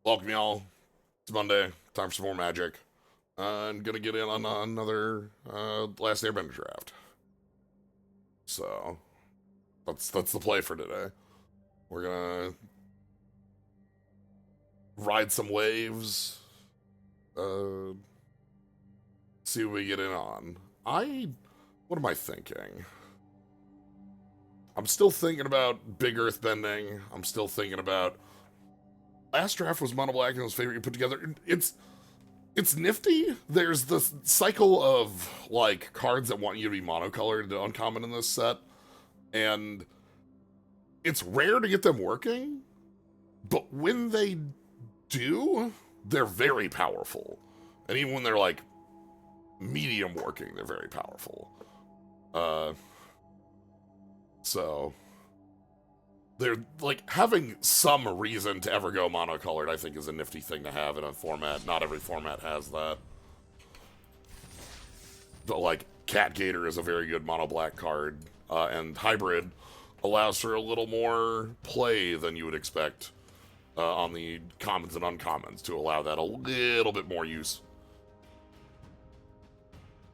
Welcome, y'all. It's Monday. Time for some more magic. I'm gonna get in on another last Airbender draft. So that's the play for today. We're gonna ride some waves. Uh, See what we get in on. What am I thinking? I'm still thinking about big earth bending. I'm still thinking about last draft was mono black and it was favorite you put together. It's nifty. There's the cycle of like cards that want you to be monocolored and uncommon in this set, and it's rare to get them working. But when they do, they're very powerful, and even when they're like medium working, they're very powerful. Uh, so they're like having some reason to ever go monocolored. I think is a nifty thing to have in a format. Not every format has that. But like Cat Gator is a very good mono black card, and hybrid allows for a little more play than you would expect on the commons and uncommons to allow that a little bit more use.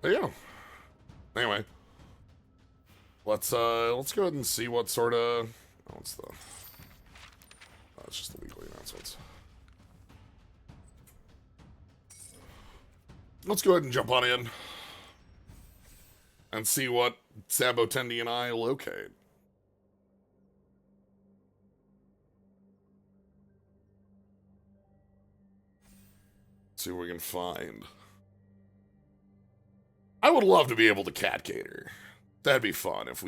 But yeah. Anyway, let's go ahead and see what sort of what's the it's just the weekly announcements. Let's go ahead and jump on in and see what Sambo Tendi and I locate. See what we can find. I would love to be able to Cat Gator. That'd be fun if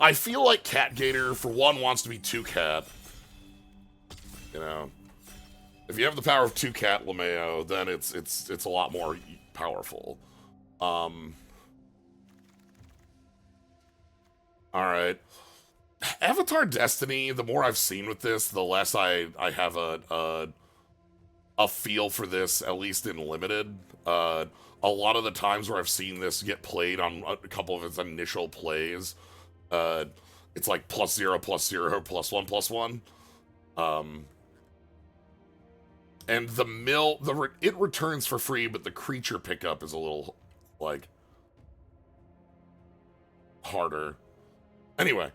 I feel like Cat Gator for one wants to be 2-cat. You know, if you have the power of 2-cat Lameo, then it's a lot more powerful. All right. Avatar Destiny, the more I've seen with this, the less I have a feel for this, at least in limited. A lot of the times where I've seen this get played on a couple of its initial plays, it's like +0, +0, +1, +1. And it returns for free, but the creature pickup is a little like harder. Anyway,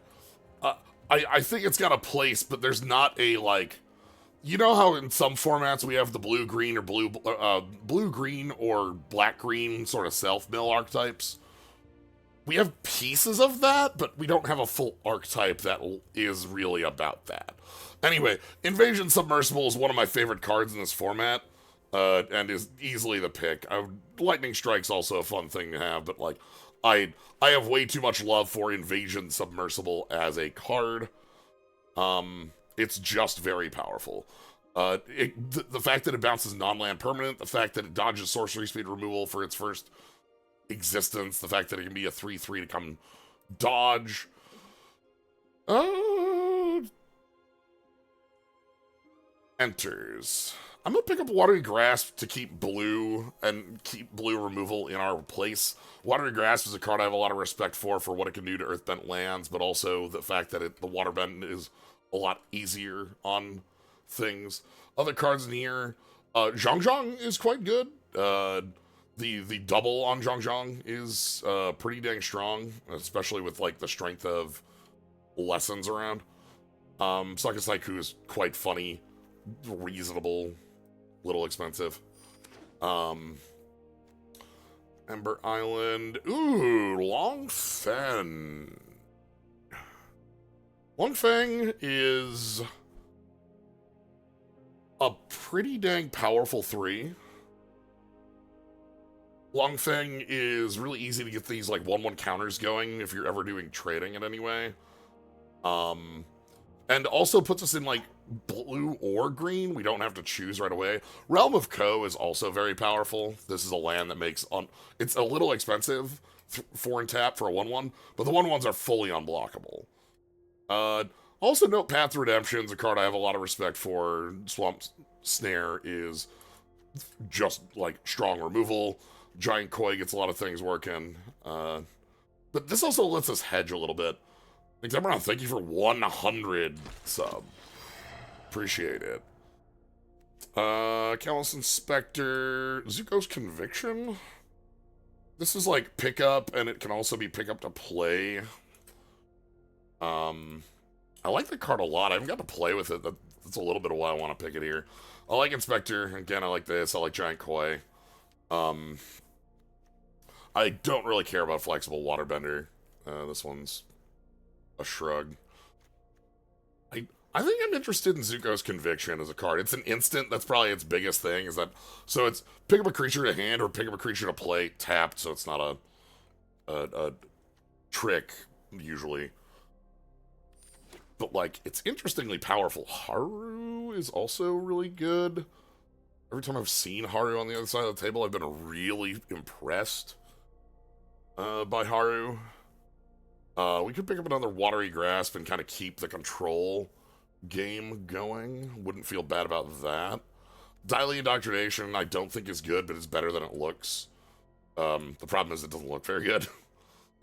I think it's got a place, but there's not a like. You know how in some formats we have the blue green or blue green or black green sort of self mill archetypes. We have pieces of that, but we don't have a full archetype that is really about that. Anyway, Invasion Submersible is one of my favorite cards in this format, and is easily the pick. Lightning Strike's also a fun thing to have, but like, I have way too much love for Invasion Submersible as a card. It's just very powerful. The fact that it bounces non-land permanent, the fact that it dodges sorcery speed removal for its first existence, the fact that it can be a 3/3 to come dodge. Enters. I'm gonna pick up Watery Grasp to keep blue and keep blue removal in our place. Watery Grasp is a card I have a lot of respect for what it can do to Earthbent lands, but also the fact that the Waterbend is a lot easier on things. Other cards in here, Zhang is quite good. The double on Zhang is pretty dang strong, especially with like the strength of lessons around. Saka Saiku is quite funny, reasonable, little expensive. Ember Island. Ooh, Longfen. Longfeng is a pretty dang powerful 3. Longfeng is really easy to get these like 1/1 counters going if you're ever doing trading in any way. And also puts us in like blue or green. We don't have to choose right away. Realm of Ko is also very powerful. This is a land that makes it's a little expensive, 4 and tap for a 1/1, but the 1/1s are fully unblockable. Also note Path to Redemption's a card I have a lot of respect for. Swamp Snare is just like strong removal. Giant Koi gets a lot of things working. But this also lets us hedge a little bit. Examron, thank you for 100 sub. Appreciate it. Callous Inspector, Zuko's Conviction. This is like pickup, and it can also be pickup to play. I like the card a lot. I haven't got to play with it. That's a little bit of why I want to pick it here. I like Inspector. Again, I like this. I like Giant Koi. Um, I don't really care about Flexible Waterbender. This one's a shrug. I think I'm interested in Zuko's Conviction as a card. It's an instant. That's probably its biggest thing. Is that so? It's pick up a creature to hand or pick up a creature to play tapped. So it's not a trick usually. But like, it's interestingly powerful. Haru is also really good. Every time I've seen Haru on the other side of the table, I've been really impressed by Haru. We could pick up another Watery Grasp and kind of keep the control game going. Wouldn't feel bad about that. Daily Indoctrination I don't think is good, but it's better than it looks. The problem is it doesn't look very good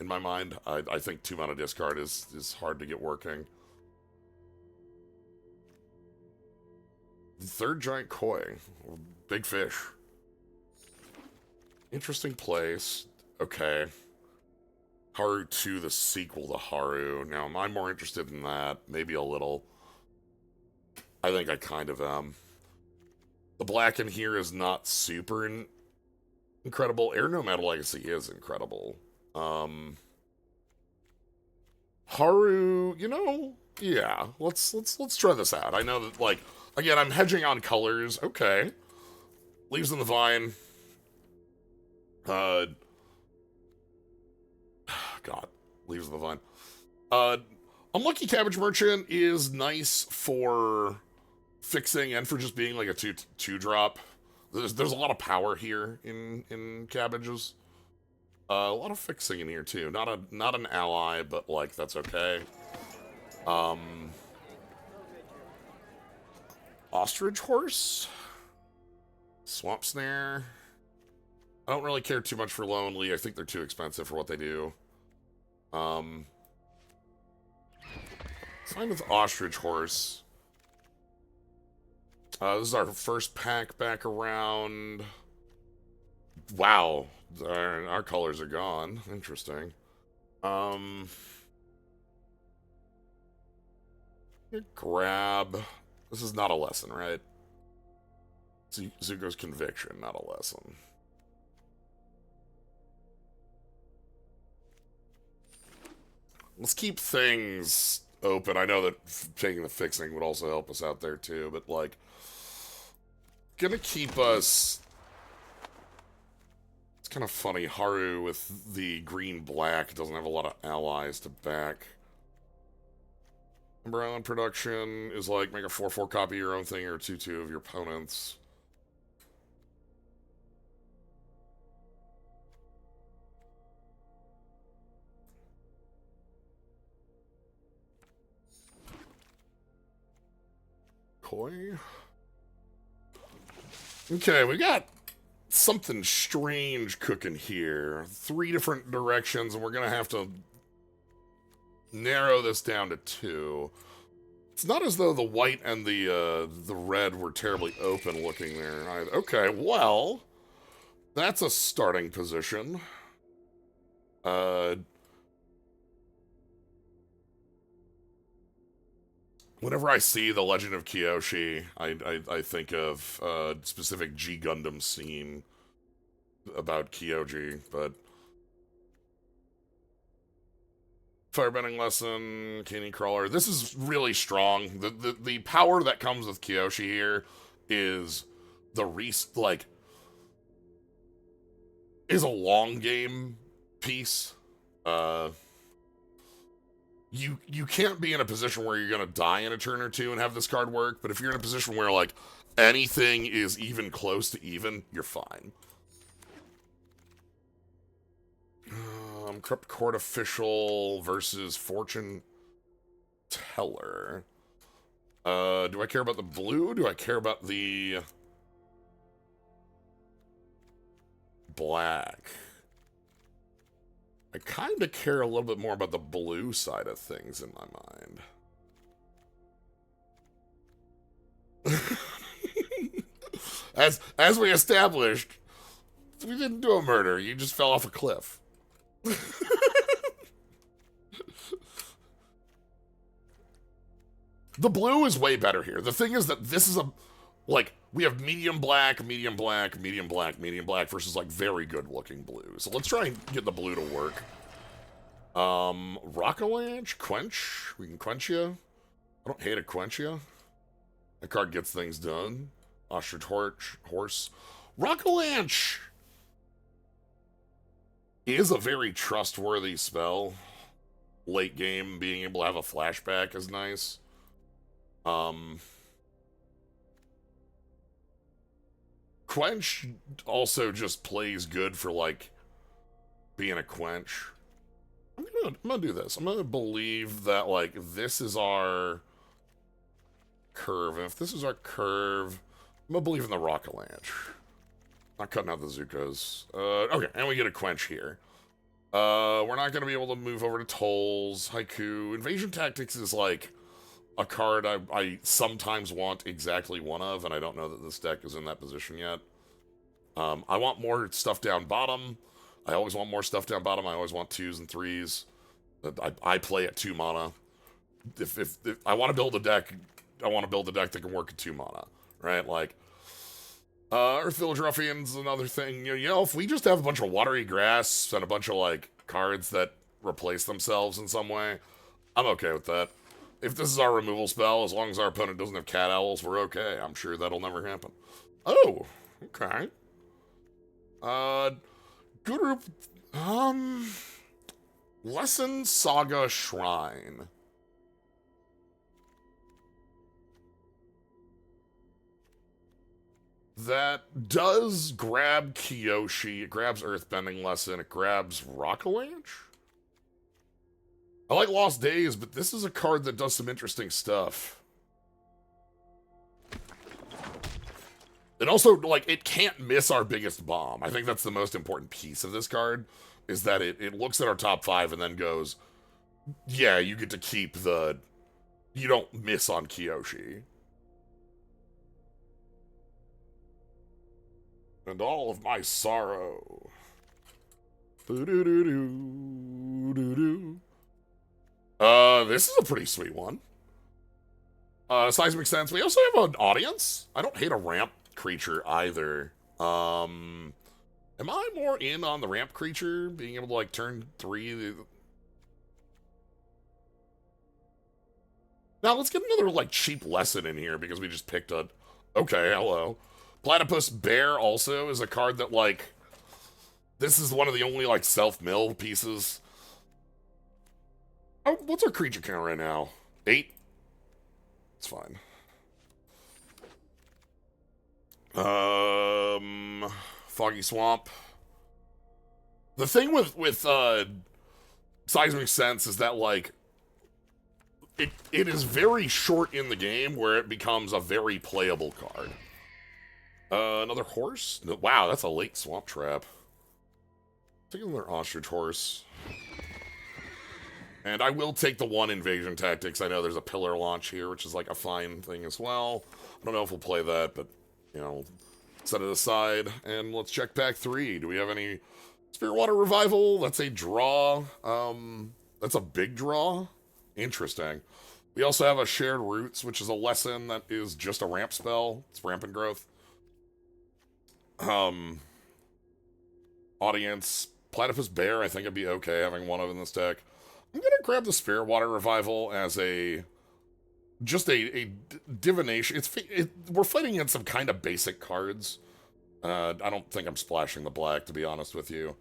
in my mind. I think 2-mana discard is hard to get working. Third Giant Koi. Big fish. Interesting place. Okay. Haru 2, the sequel to Haru. Now, am I more interested in that? Maybe a little. I think I kind of am. The black in here is not super incredible. Air Nomad Legacy is incredible. Haru, you know, yeah. Let's try this out. I know that, like, again, I'm hedging on colors. Okay. Leaves in the Vine. God. Leaves in the Vine. Unlucky Cabbage Merchant is nice for fixing and for just being like a 2-drop. There's a lot of power here in cabbages. A lot of fixing in here too. Not an ally, but like that's okay. Ostrich Horse, Swamp Snare. I don't really care too much for Lonely. I think they're too expensive for what they do. Fine with Ostrich Horse. This is our first pack back around. Wow, our colors are gone. Interesting. Grab. This is not a lesson, right? Zuko's Conviction, not a lesson. Let's keep things open. I know that taking the fixing would also help us out there too, but like, gonna keep us. It's kind of funny. Haru with the green-black doesn't have a lot of allies to back. Umber Island production is like make a 4/4 copy of your own thing or 2/2 of your opponent's. Koi. Okay, we got something strange cooking here. 3 different directions, and we're gonna have to narrow this down to 2. It's not as though the white and the red were terribly open looking there either. Okay, well, that's a starting position. Whenever I see The Legend of Kyoshi, I think of a specific G Gundam scene about Kyoji, but Firebending Lesson, Canyon Crawler. This is really strong. The power that comes with Kyoshi here is is a long game piece. You can't be in a position where you're gonna die in a turn or two and have this card work, but if you're in a position where like anything is even close to even, you're fine. Corrupt Court Official versus Fortune Teller. Do I care about the blue? Do I care about the black? I kind of care a little bit more about the blue side of things in my mind. As we established, we didn't do a murder. You just fell off a cliff. The blue is way better here. The thing is that this is a, like, we have medium black, medium black, medium black, medium black versus, like, very good looking blue. So let's try and get the blue to work. Rockalanche? Quench? We can quench you. I don't hate a quench you. That card gets things done. Ostrich Horse. Rockalanche is a very trustworthy spell. Late game, being able to have a flashback is nice. Quench also just plays good for, like, being a quench. I'm gonna do this. I'm gonna believe that, like, this is our curve. And if this is our curve, I'm gonna believe in the Rockalanche. Not cutting out the Zukos. Okay, and we get a quench here. We're not gonna be able to move over to Tolls. Haiku. Invasion Tactics is, like, a card I sometimes want exactly one of, and I don't know that this deck is in that position yet. I want more stuff down bottom. I always want more stuff down bottom. I always want 2s and 3s. I play at 2 mana. If I want to build a deck, I want to build a deck that can work at 2 mana, right? Like, Earth Village Ruffian's another thing. You know, if we just have a bunch of Watery Grass and a bunch of, like, cards that replace themselves in some way, I'm okay with that. If this is our removal spell, as long as our opponent doesn't have Cat Owls, we're okay. I'm sure that'll never happen. Oh, okay. Guru, Lesson Saga Shrine. That does grab Kyoshi, it grabs Earthbending Lesson, it grabs Rockalanche? I like Lost Days, but this is a card that does some interesting stuff. And also, like, it can't miss our biggest bomb. I think that's the most important piece of this card, is that it looks at our top 5 and then goes, yeah, you get to keep the... You don't miss on Kyoshi. And all of my sorrow. Doo-doo-doo-doo-doo-doo. This is a pretty sweet one. Seismic Sense. We also have an audience. I don't hate a ramp creature either. Am I more in on the ramp creature? Being able to, like, turn 3... Now, let's get another, like, cheap lesson in here because we just picked a... Okay, hello. Platypus Bear also is a card that, like... This is one of the only, like, self-mill pieces. Oh, what's our creature count right now? 8? It's fine. Foggy Swamp. The thing with Seismic Sense is that, like, it is very short in the game where it becomes a very playable card. Another horse? No, wow, that's a late Swamp Trap. Take another Ostrich Horse. And I will take the 1 Invasion Tactics. I know there's a Pillar Launch here, which is, like, a fine thing as well. I don't know if we'll play that, but, you know, set it aside. And let's check pack 3. Do we have any Spirit Water Revival? That's a draw. That's a big draw. Interesting. We also have a Shared Roots, which is a lesson that is just a ramp spell. It's Rampant Growth. Audience. Platypus Bear, I think it'd be okay having one of in this deck. I'm gonna grab the Spirit Water Revival as just a divination. We're fighting against some kind of basic cards. I don't think I'm splashing the black, to be honest with you.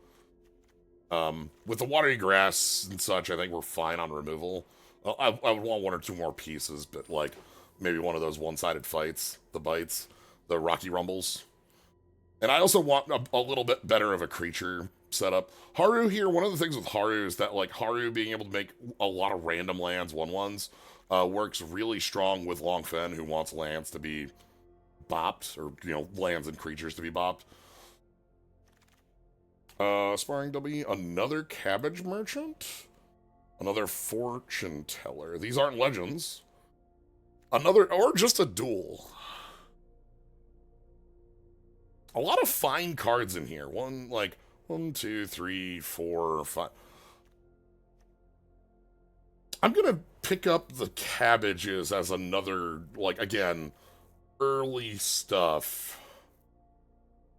With the Watery Grass and such, I think we're fine on removal. I would want 1 or 2 more pieces, but, like, maybe one of those one-sided fights, the bites, the Rocky Rumbles. And I also want a little bit better of a creature setup. Haru here, one of the things with Haru is that, like, Haru being able to make a lot of random lands, 1/1s, works really strong with Longfen, who wants lands to be bopped, or, you know, lands and creatures to be bopped. Sparring W, another Cabbage Merchant, another Fortune Teller. These aren't legends. Another, or just a duel. A lot of fine cards in here. One, two, three, four, five. I'm gonna pick up the cabbages as another, like, again, early stuff.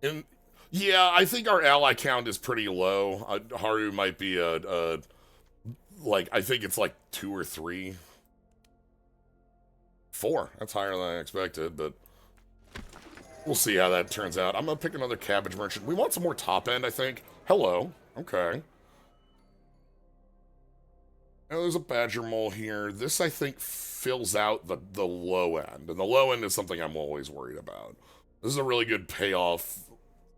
And yeah, I think our ally count is pretty low. Haru might be like, I think it's like 2 or 3. 4. That's higher than I expected, but we'll see how that turns out. I'm gonna pick another cabbage merchant. We want some more top end, I think. Hello. Okay. Now there's a badger mole here. This, I think, fills out the low end. And the low end is something I'm always worried about. This is a really good payoff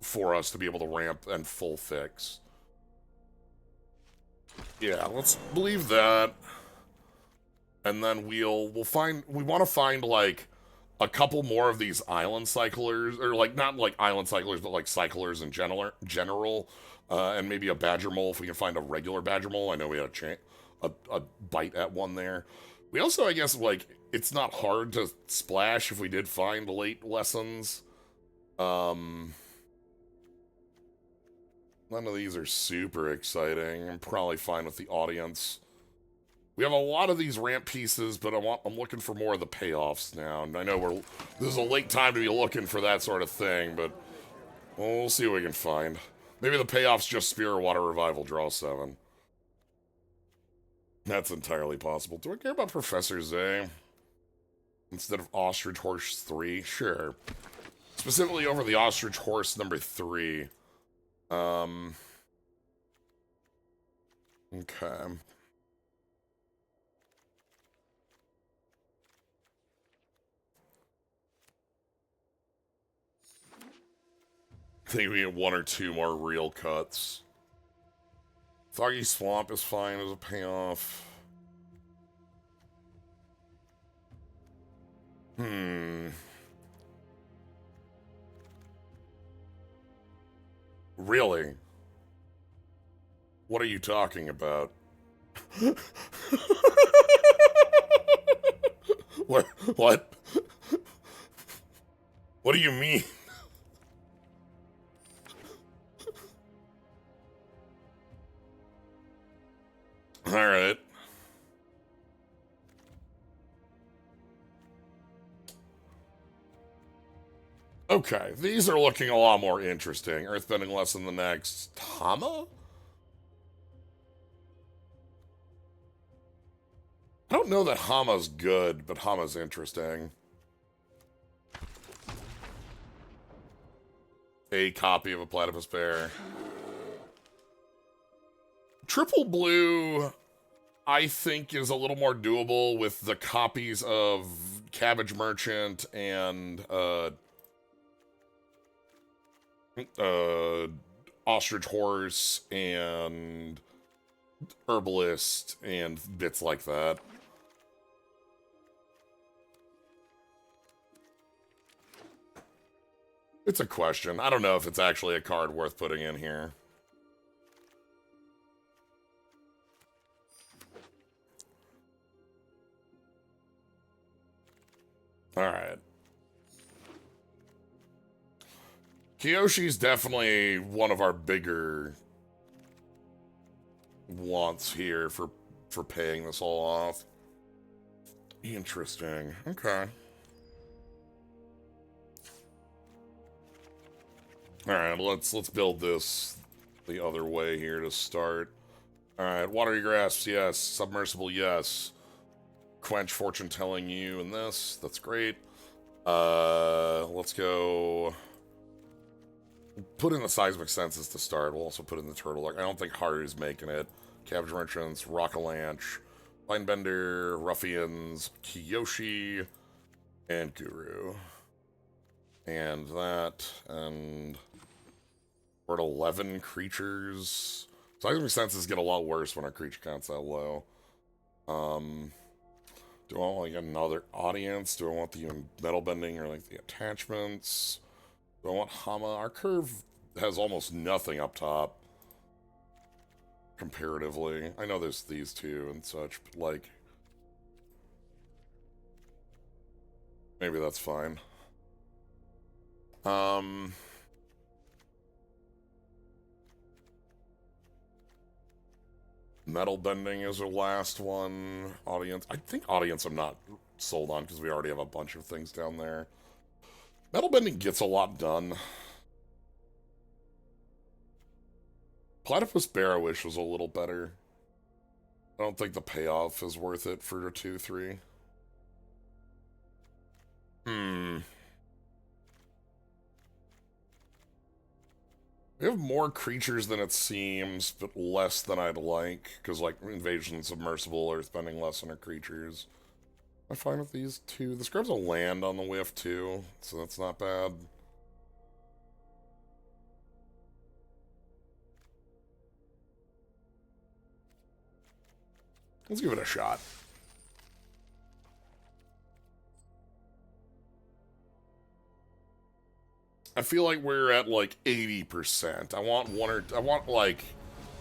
for us to be able to ramp and full fix. Yeah, let's believe that. And then we want to find, like, a couple more of these island cyclers, or, like, not like island cyclers, but like cyclers in general, and maybe a badger mole if we can find a regular badger mole. I know we had a bite at one there. We also, I guess, like, it's not hard to splash if we did find late lessons. None of these are super exciting. I'm probably fine with the audience. We have a lot of these ramp pieces, but I'm looking for more of the payoffs now. And I know this is a late time to be looking for that sort of thing, but we'll see what we can find. Maybe the payoff's just Spirit Water Revival, draw 7. That's entirely possible. Do I care about Professor Zay instead of Ostrich Horse 3? Sure. Specifically over the Ostrich Horse number 3. Okay. I think we get 1 or 2 more real cuts. Foggy Swamp is fine as a payoff. Really? What are you talking about? What? What? What do you mean? Alright. Okay, these are looking a lot more interesting. Earthbending lesson the next. Hama? I don't know that Hama's good, but Hama's interesting. A copy of a platypus bear. Triple blue, I think, is a little more doable with the copies of Cabbage Merchant and Ostrich Horse and Herbalist and bits like that. It's a question. I don't know if it's actually a card worth putting in here. Alright. Kiyoshi's definitely one of our bigger wants here for paying this all off. Interesting. Okay. Alright, let's build this the other way here to start. Alright, Watery Grasps, yes. Submersible, yes. Quench Fortune Telling You and this. That's great. Let's go... Put in the Seismic Senses to start. We'll also put in the Turtle Look. I don't think Haru's making it. Cabbage Merchants, Rockalanche, Linebender, Ruffians, Kiyoshi, and Guru. And that, and we're at 11 creatures. Seismic Senses get a lot worse when our creature count's that low. Do I want like another audience? Do I want the metal bending or like the attachments? Do I want Hama? Our curve has almost nothing up top. Comparatively. I know there's these two and such, but like... Maybe that's fine. Metal bending is our last one. Audience. I think audience I'm not sold on because we already have a bunch of things down there. Metal bending gets a lot done. Platypus Barrowish was a little better. I don't think the payoff is worth it for a 2-3. We have more creatures than it seems, but less than I'd like. Because, like, Invasion Submersible are spending less on our creatures. I'm fine with these two. This grabs a land on the whiff, too, so that's not bad. Let's give it a shot. I feel like we're at like 80%. I want like,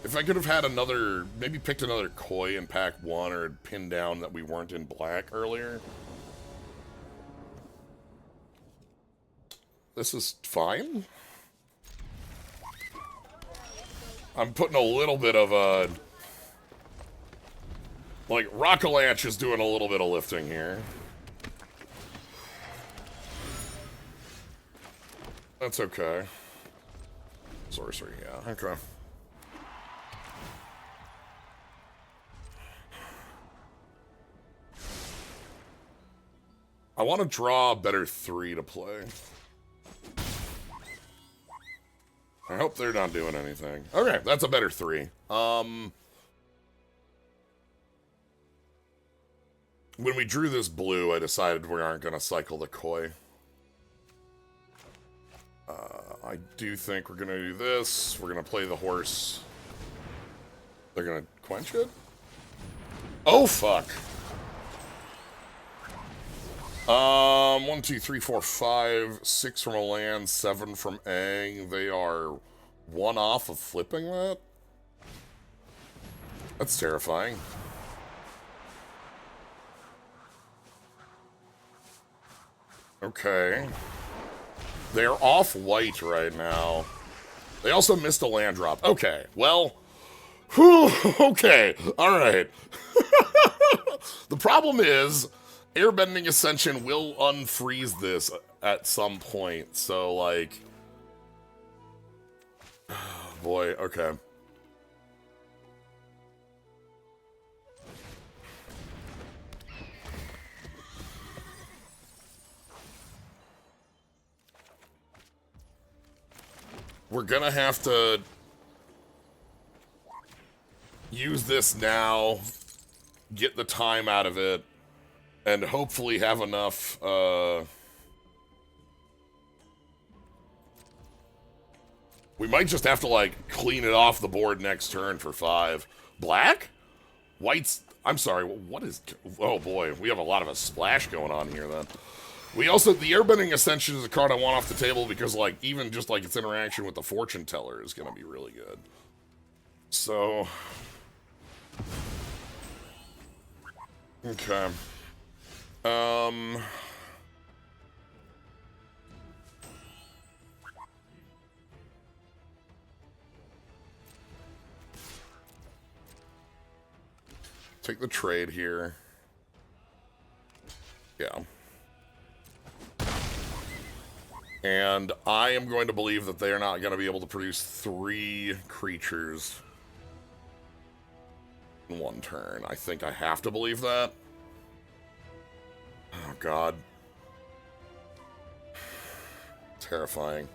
if I could have had another, maybe picked another koi in pack 1 or pinned down that we weren't in black earlier. This is fine. I'm putting a little bit of a, like, Rockalanch is doing a little bit of lifting here. That's okay. Sorcery, yeah, okay. I want to draw a better 3 to play. I hope they're not doing anything. Okay, that's a better 3. When we drew this blue, I decided we aren't going to cycle the koi. I do think we're going to do this. We're going to play the horse. They're going to quench it? Oh, fuck. 1, 2, 3, 4, 5, 6 from a land, 7 from egg. They are 1 off of flipping that? That's terrifying. Okay. They're off-white right now. They also missed a land drop. Okay, well... Whew, okay, alright. The problem is, Airbending Ascension will unfreeze this at some point, so, like... Boy, okay. We're gonna have to use this now, get the time out of it, and hopefully have enough, we might just have to, like, clean it off the board next turn for 5. Black? White's, I'm sorry, what is, oh boy, we have a lot of a splash going on here then. We also, the Airbending Ascension is a card I want off the table because, like, even just, like, its interaction with the Fortune Teller is going to be really good. So... Okay. Take the trade here. Yeah. And I am going to believe that they are not going to be able to produce 3 creatures in 1 turn. I think I have to believe that. Oh, God. Terrifying.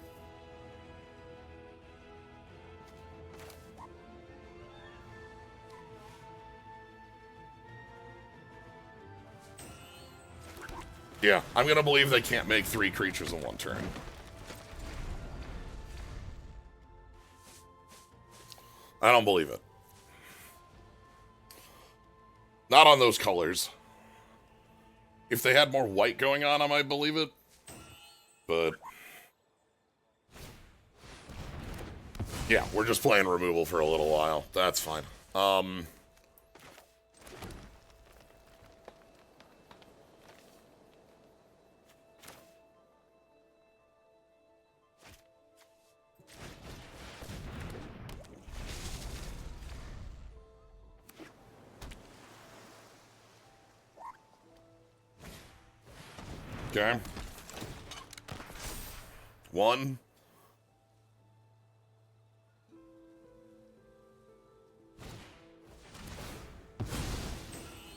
Yeah, I'm gonna believe they can't make 3 creatures in 1 turn. I don't believe it. Not on those colors. If they had more white going on, I might believe it. But... yeah, we're just playing removal for a little while. That's fine. Okay. 1.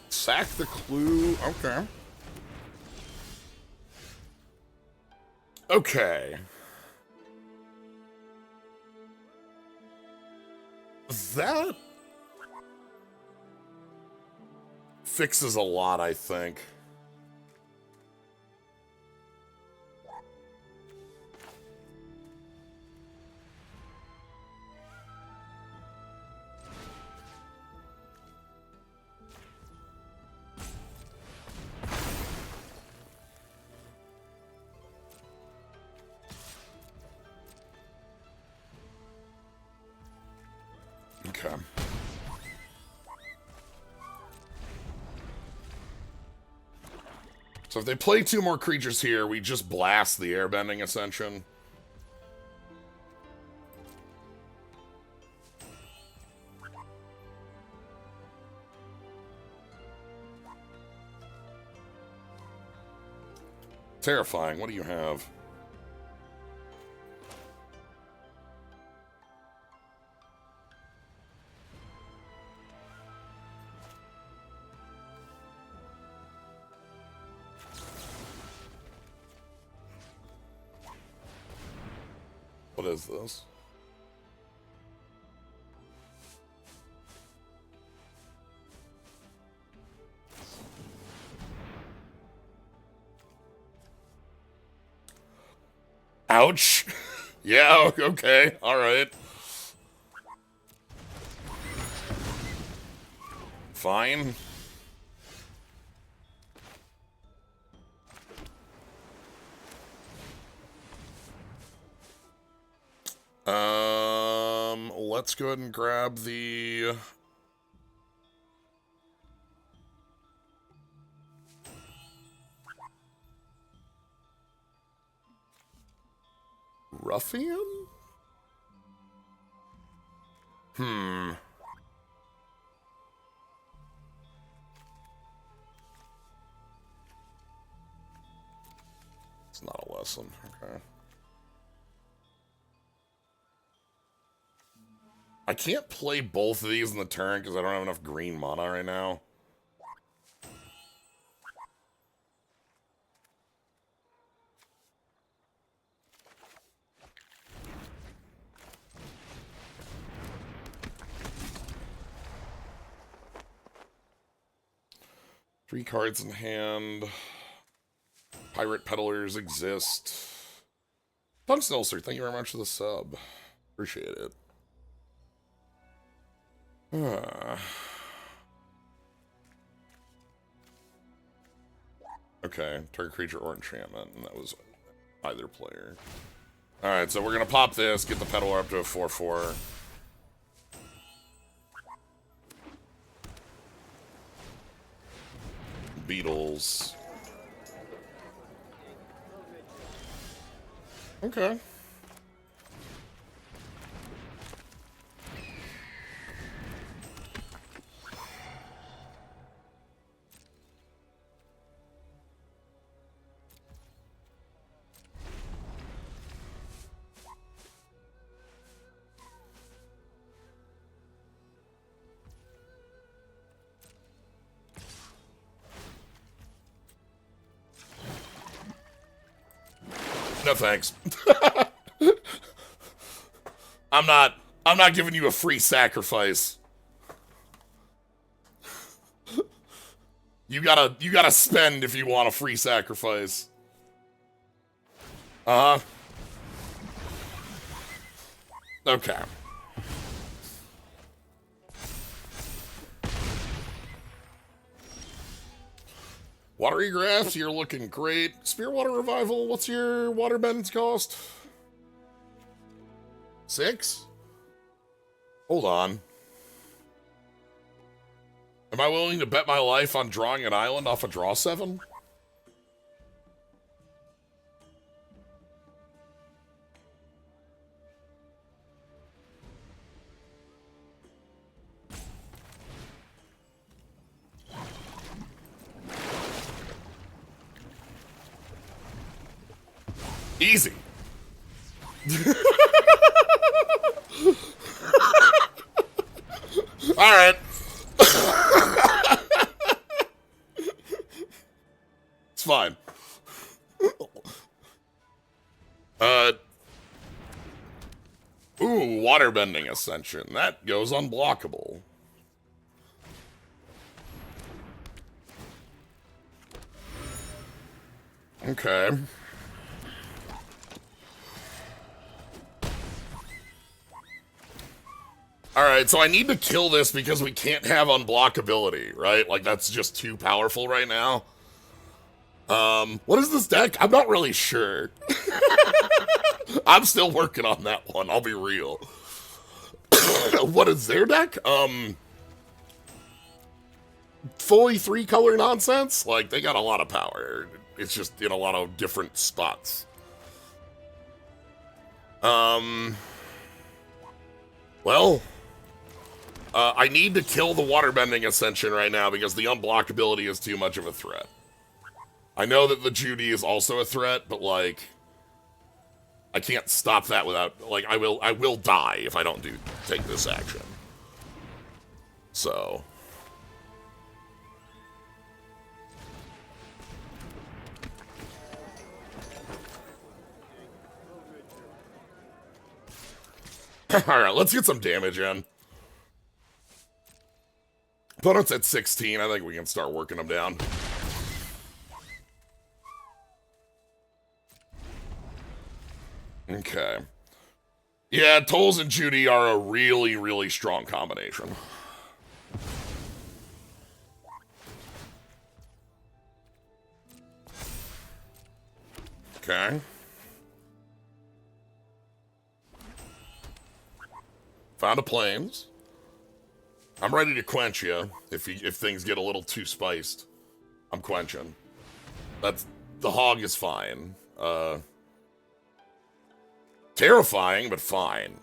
Sack the clue. Okay. Okay. That fixes a lot, I think. Okay. So if they play 2 more creatures here, we just blast the Airbending Ascension. Terrifying. What do you have? What is this? Ouch. Yeah, okay. All right. Fine. Let's go ahead and grab the... Ruffian? It's not a lesson. Okay. I can't play both of these in the turn because I don't have enough green mana right now. Three cards in hand. Pirate Peddlers exist. Tungsten Ulcer, thank you very much for the sub. Appreciate it. Okay, target creature or enchantment, and that was either player. Alright, so we're gonna pop this, get the Peddler up to a 4/4. Beetles. Okay. No thanks. I'm not giving you a free sacrifice. You gotta spend if you want a free sacrifice. Uh-huh. Okay. Watery Grass, you're looking great. Spear Water Revival, what's your water bends cost? 6? Hold on. Am I willing to bet my life on drawing an island off a draw 7? Easy. Alright. It's fine. Ooh, waterbending ascension. That goes unblockable. Okay. Alright, so I need to kill this because we can't have unblockability, right? Like, that's just too powerful right now. What is this deck? I'm not really sure. I'm still working on that one, I'll be real. What is their deck? Fully 3-color nonsense? Like, they got a lot of power. It's just in a lot of different spots. Well, I need to kill the waterbending ascension right now because the unblockability is too much of a threat. I know that the Judy is also a threat, but like, I can't stop that without, like, I will die if I don't take this action. So. Alright, let's get some damage in. Opponent's at 16, I think we can start working them down. Okay. Yeah, Tolls and Judy are a really, really strong combination. Okay. Found a plains. I'm ready to quench you if things get a little too spiced. I'm quenching. The hog is fine. Terrifying, but fine.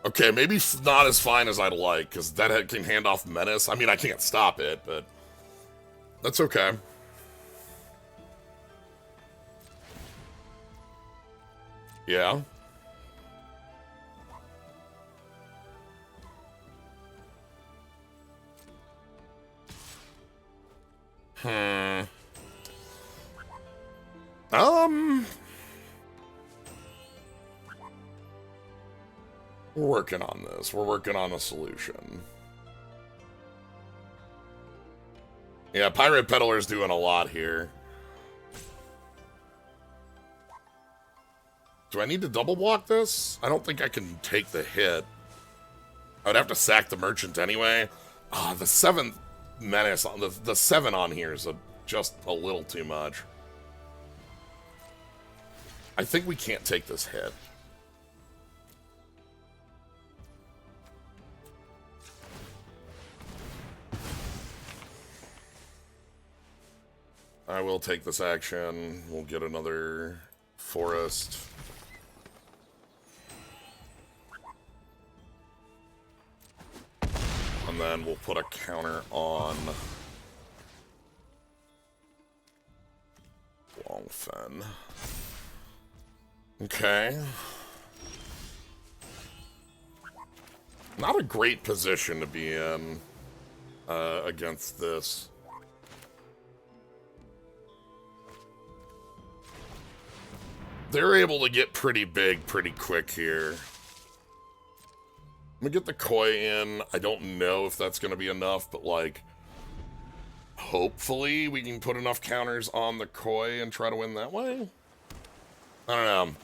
Okay, maybe not as fine as I'd like, because that can hand off Menace. I mean, I can't stop it, but that's okay. Yeah. We're working on this. We're working on a solution. Yeah, Pirate Peddler's doing a lot here. Do I need to double block this? I don't think I can take the hit. I'd have to sack the merchant anyway. Ah, the 7th menace on the 7 on here is just a little too much. I think we can't take this hit. I will take this action. We'll get another forest. And then we'll put a counter on Longfen. Okay. Not a great position to be in against this. They're able to get pretty big pretty quick here. I'm gonna get the Koi in. I don't know if that's gonna be enough, but like, hopefully we can put enough counters on the Koi and try to win that way. I don't know.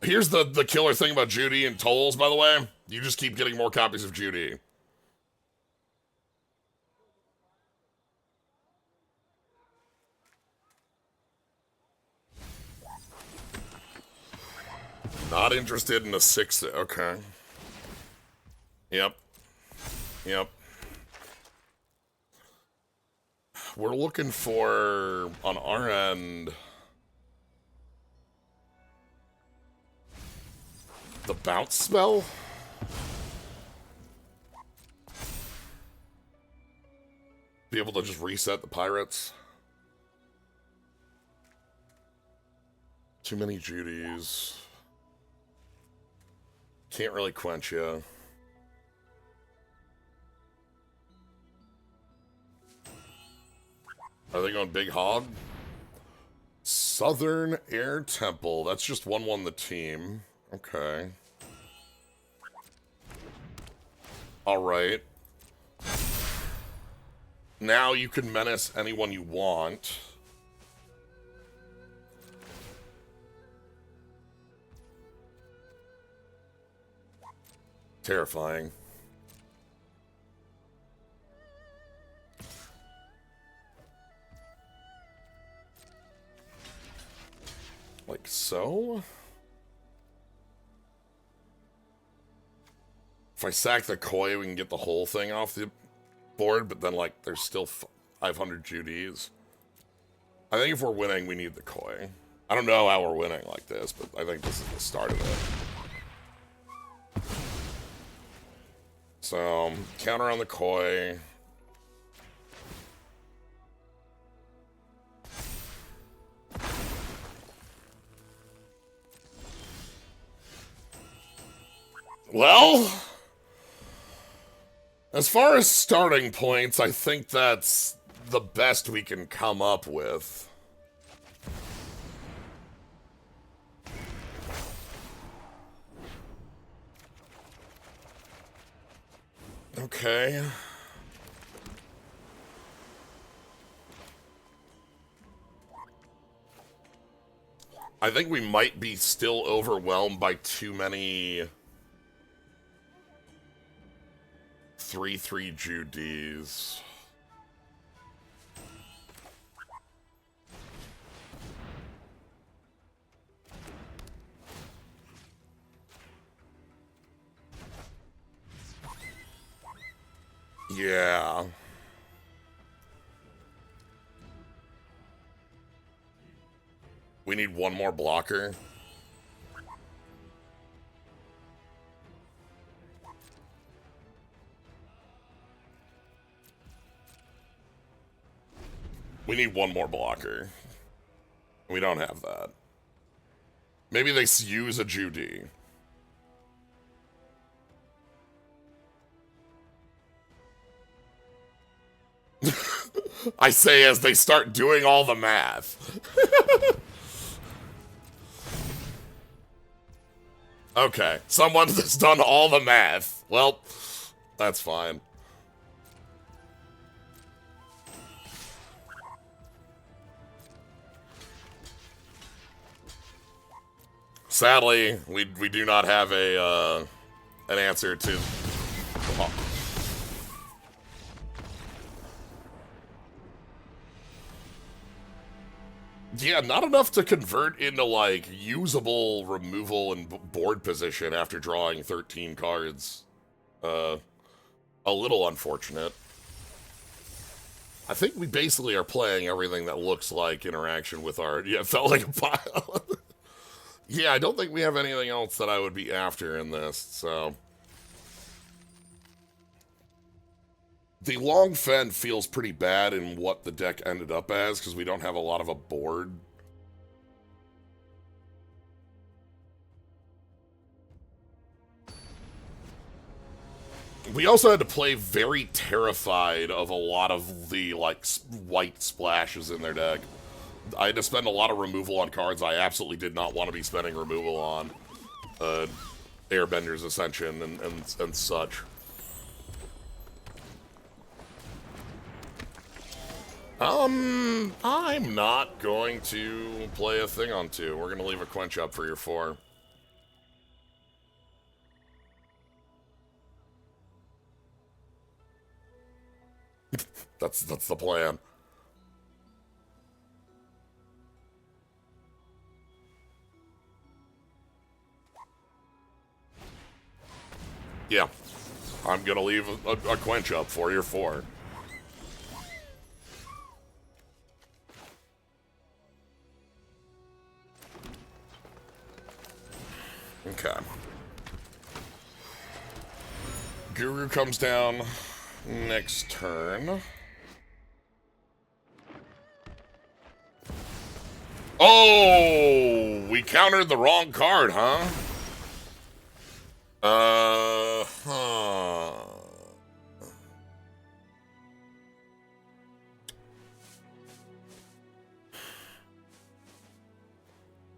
Here's the killer thing about Judy and Tolls, by the way. You just keep getting more copies of Judy. Not interested in a 6. Okay. Yep. Yep. we're looking for, on our end, the bounce spell? Be able to just reset the pirates? Too many Judies. Can't really quench you. Are they going Big Hog? Southern Air Temple. That's just 1-1 the team. Okay. Alright. Now you can menace anyone you want. Terrifying. Like so? If I sack the Koi, we can get the whole thing off the board, but then, like, there's still 500 Judies. I think if we're winning, we need the Koi. I don't know how we're winning like this, but I think this is the start of it. So, counter on the Koi. Well, as far as starting points, I think that's the best we can come up with. Okay. I think we might be still overwhelmed by too many 3/3 Judies. Yeah. We need one more blocker. We need one more blocker. We don't have that. Maybe they use a Judy. I say as they start doing all the math. Okay, someone that's done all the math. Well, that's fine. Sadly, we do not have a an answer to. Oh. Yeah, not enough to convert into, like, usable removal and board position after drawing 13 cards. A little unfortunate. I think we basically are playing everything that looks like interaction with our... Yeah, it felt like a pile. Yeah, I don't think we have anything else that I would be after in this, so... The long fend feels pretty bad in what the deck ended up as, because we don't have a lot of a board. We also had to play very terrified of a lot of the, like, white splashes in their deck. I had to spend a lot of removal on cards I absolutely did not want to be spending removal on. Airbender's Ascension and such. I'm not going to play a thing on 2. We're gonna leave a quench up for your 4. That's the plan. Yeah. I'm gonna leave a quench up for your 4. Okay. Guru comes down next turn. Oh, we countered the wrong card, huh? Huh.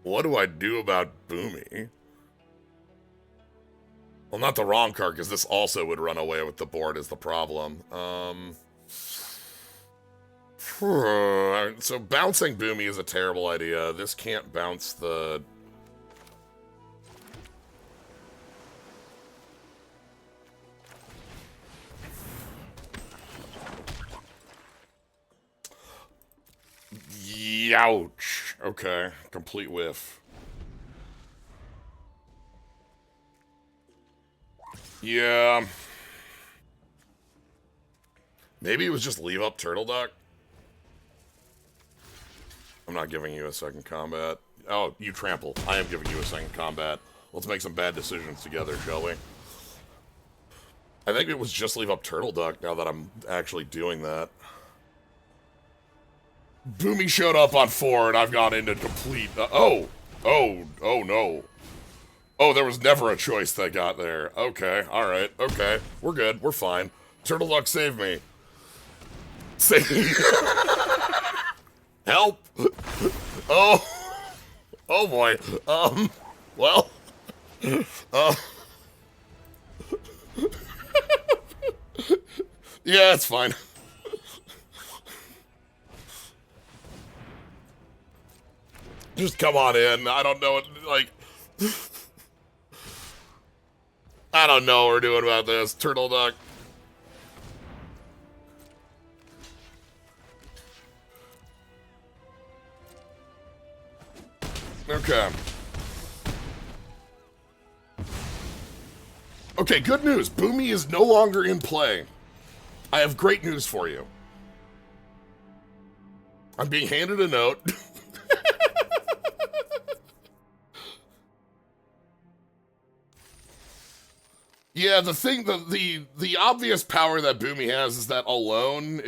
What do I do about Boomy? Well, not the wrong card, because this also would run away with the board is the problem. So bouncing Boomy is a terrible idea. This can't bounce the... Youch. Okay, complete whiff. Yeah. Maybe it was just leave up Turtle Duck. I'm not giving you a second combat. Oh, you trample. I am giving you a second combat. Let's make some bad decisions together, shall we? I think it was just leave up Turtle Duck now that I'm actually doing that. Boomy showed up on 4 and I've gone into complete... oh no. Oh, there was never a choice that got there. Okay, alright, okay. We're good, we're fine. Turtle Duck, save me. Save me. Help! Oh! Oh boy. Well... yeah, it's fine. Just come on in. I don't know what, like... I don't know what we're doing about this. Turtle Duck. Okay. Okay, good news. Boomy is no longer in play. I have great news for you. I'm being handed a note. Yeah, the thing, the obvious power that Boomy has is that alone,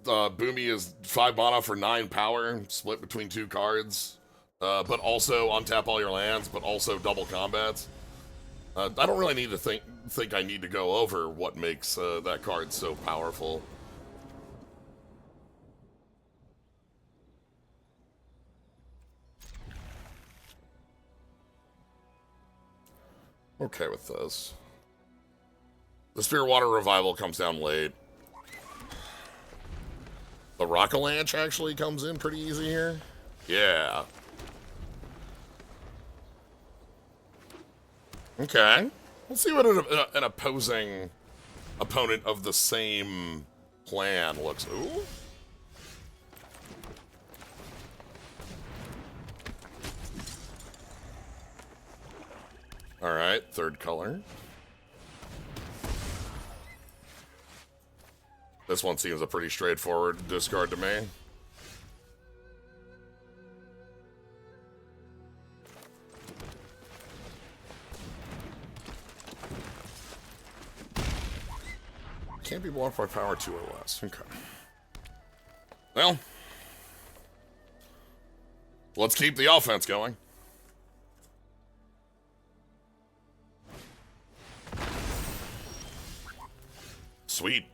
Boomy is 5 mana for 9 power, split between 2 cards, but also untap all your lands, but also double combats. I don't really need to think I need to go over what makes that card so powerful. Okay with this. The Sphere Water Revival comes down late. The Rockalanche actually comes in pretty easy here. Yeah. Okay. Let's see what an opposing opponent of the same plan looks. Ooh. Alright, third color. This one seems a pretty straightforward discard to me. Can't be blocked by power 2 or less. Okay. Well, let's keep the offense going. Sweet.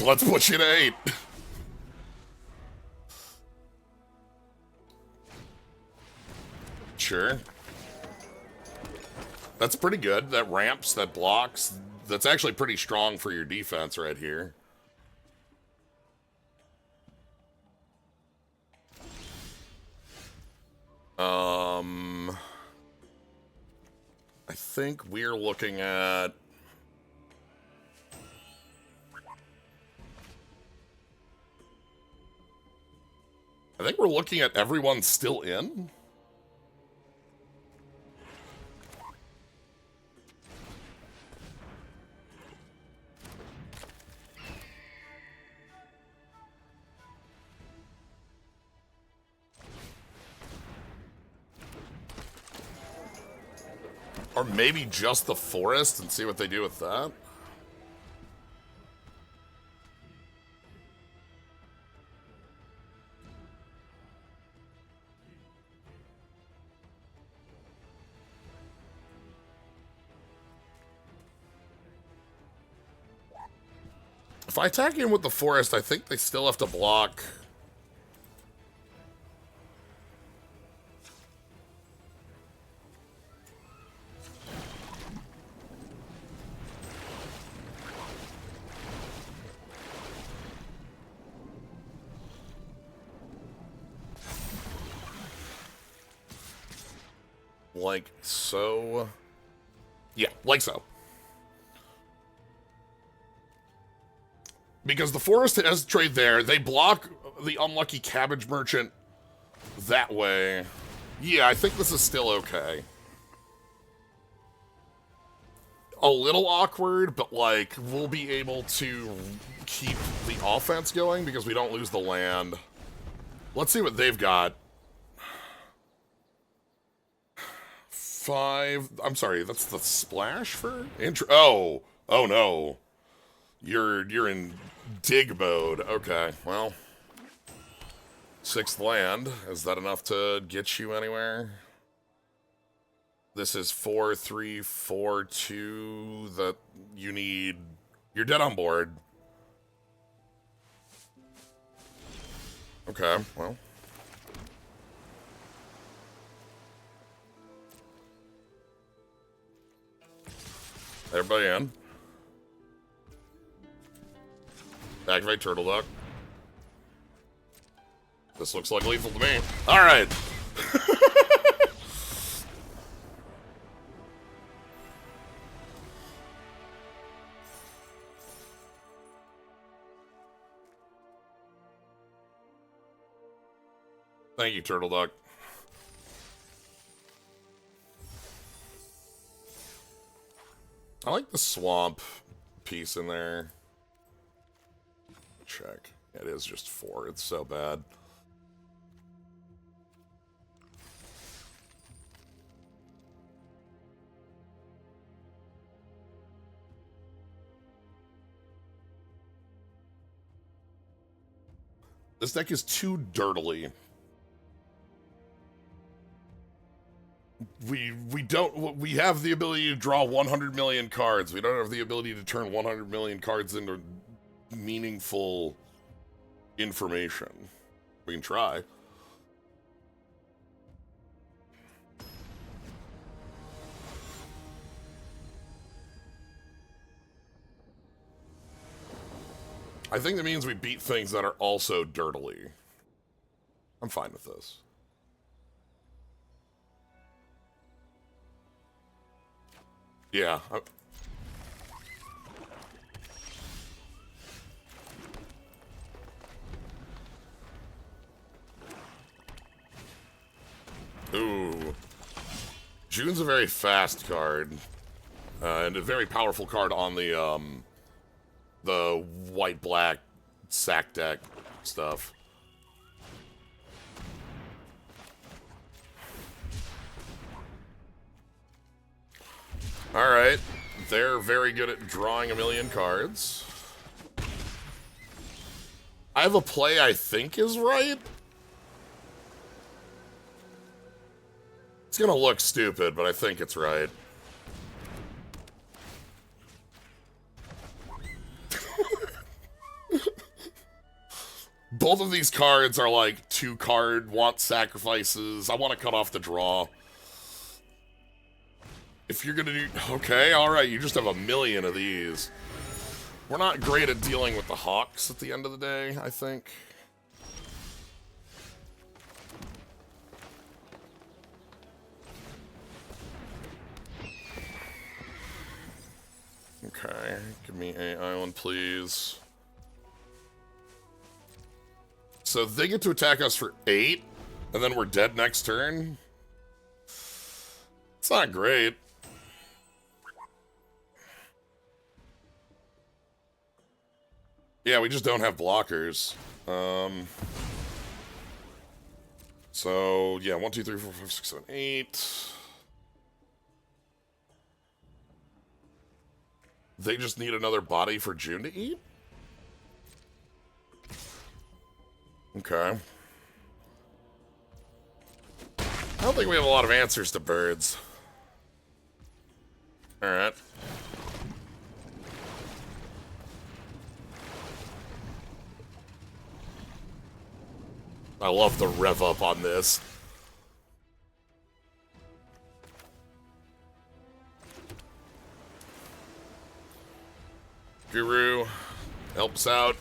Let's push you to 8. Sure. That's pretty good. That ramps, that blocks. That's actually pretty strong for your defense right here. I think we're looking at... I think we're looking at everyone still in. Or maybe just the forest and see what they do with that. If I attack in with the forest, I think they still have to block. Like so. Yeah, like so. Because the forest has trade there. They block the unlucky cabbage merchant that way. Yeah, I think this is still okay. A little awkward, but like, we'll be able to keep the offense going because we don't lose the land. Let's see what they've got. 5. I'm sorry, that's the splash for oh no. You're in dig mode. Okay, well. 6th land. Is that enough to get you anywhere? This is 4, 3, 4, 2 that you need. You're dead on board. Okay, well. Everybody in. Activate Turtle Duck. This looks like lethal to me. Alright. Thank you, Turtle Duck. I like the swamp piece in there. Check. It is just 4. It's so bad. This deck is too dirtily. We have the ability to draw 100 million cards. We don't have the ability to turn 100 million cards into meaningful information. We can try. I think that means we beat things that are also dirtily. I'm fine with this. Yeah. Ooh. June's a very fast card. And a very powerful card on the white-black sack deck stuff. Alright. They're very good at drawing a million cards. I have a play I think is right. It's gonna look stupid, but I think it's right. Both of these cards are like 2-card, want sacrifices. I want to cut off the draw. If you're gonna do... Okay, alright, you just have a million of these. We're not great at dealing with the Hawks at the end of the day, I think. Okay, give me an island, please. So they get to attack us for 8, and then we're dead next turn? It's not great. Yeah, we just don't have blockers. So, yeah, 1, 2, 3, 4, 5, 6, 7, 8. They just need another body for June to eat? Okay. I don't think we have a lot of answers to birds. Alright. I love the rev up on this. Guru helps out.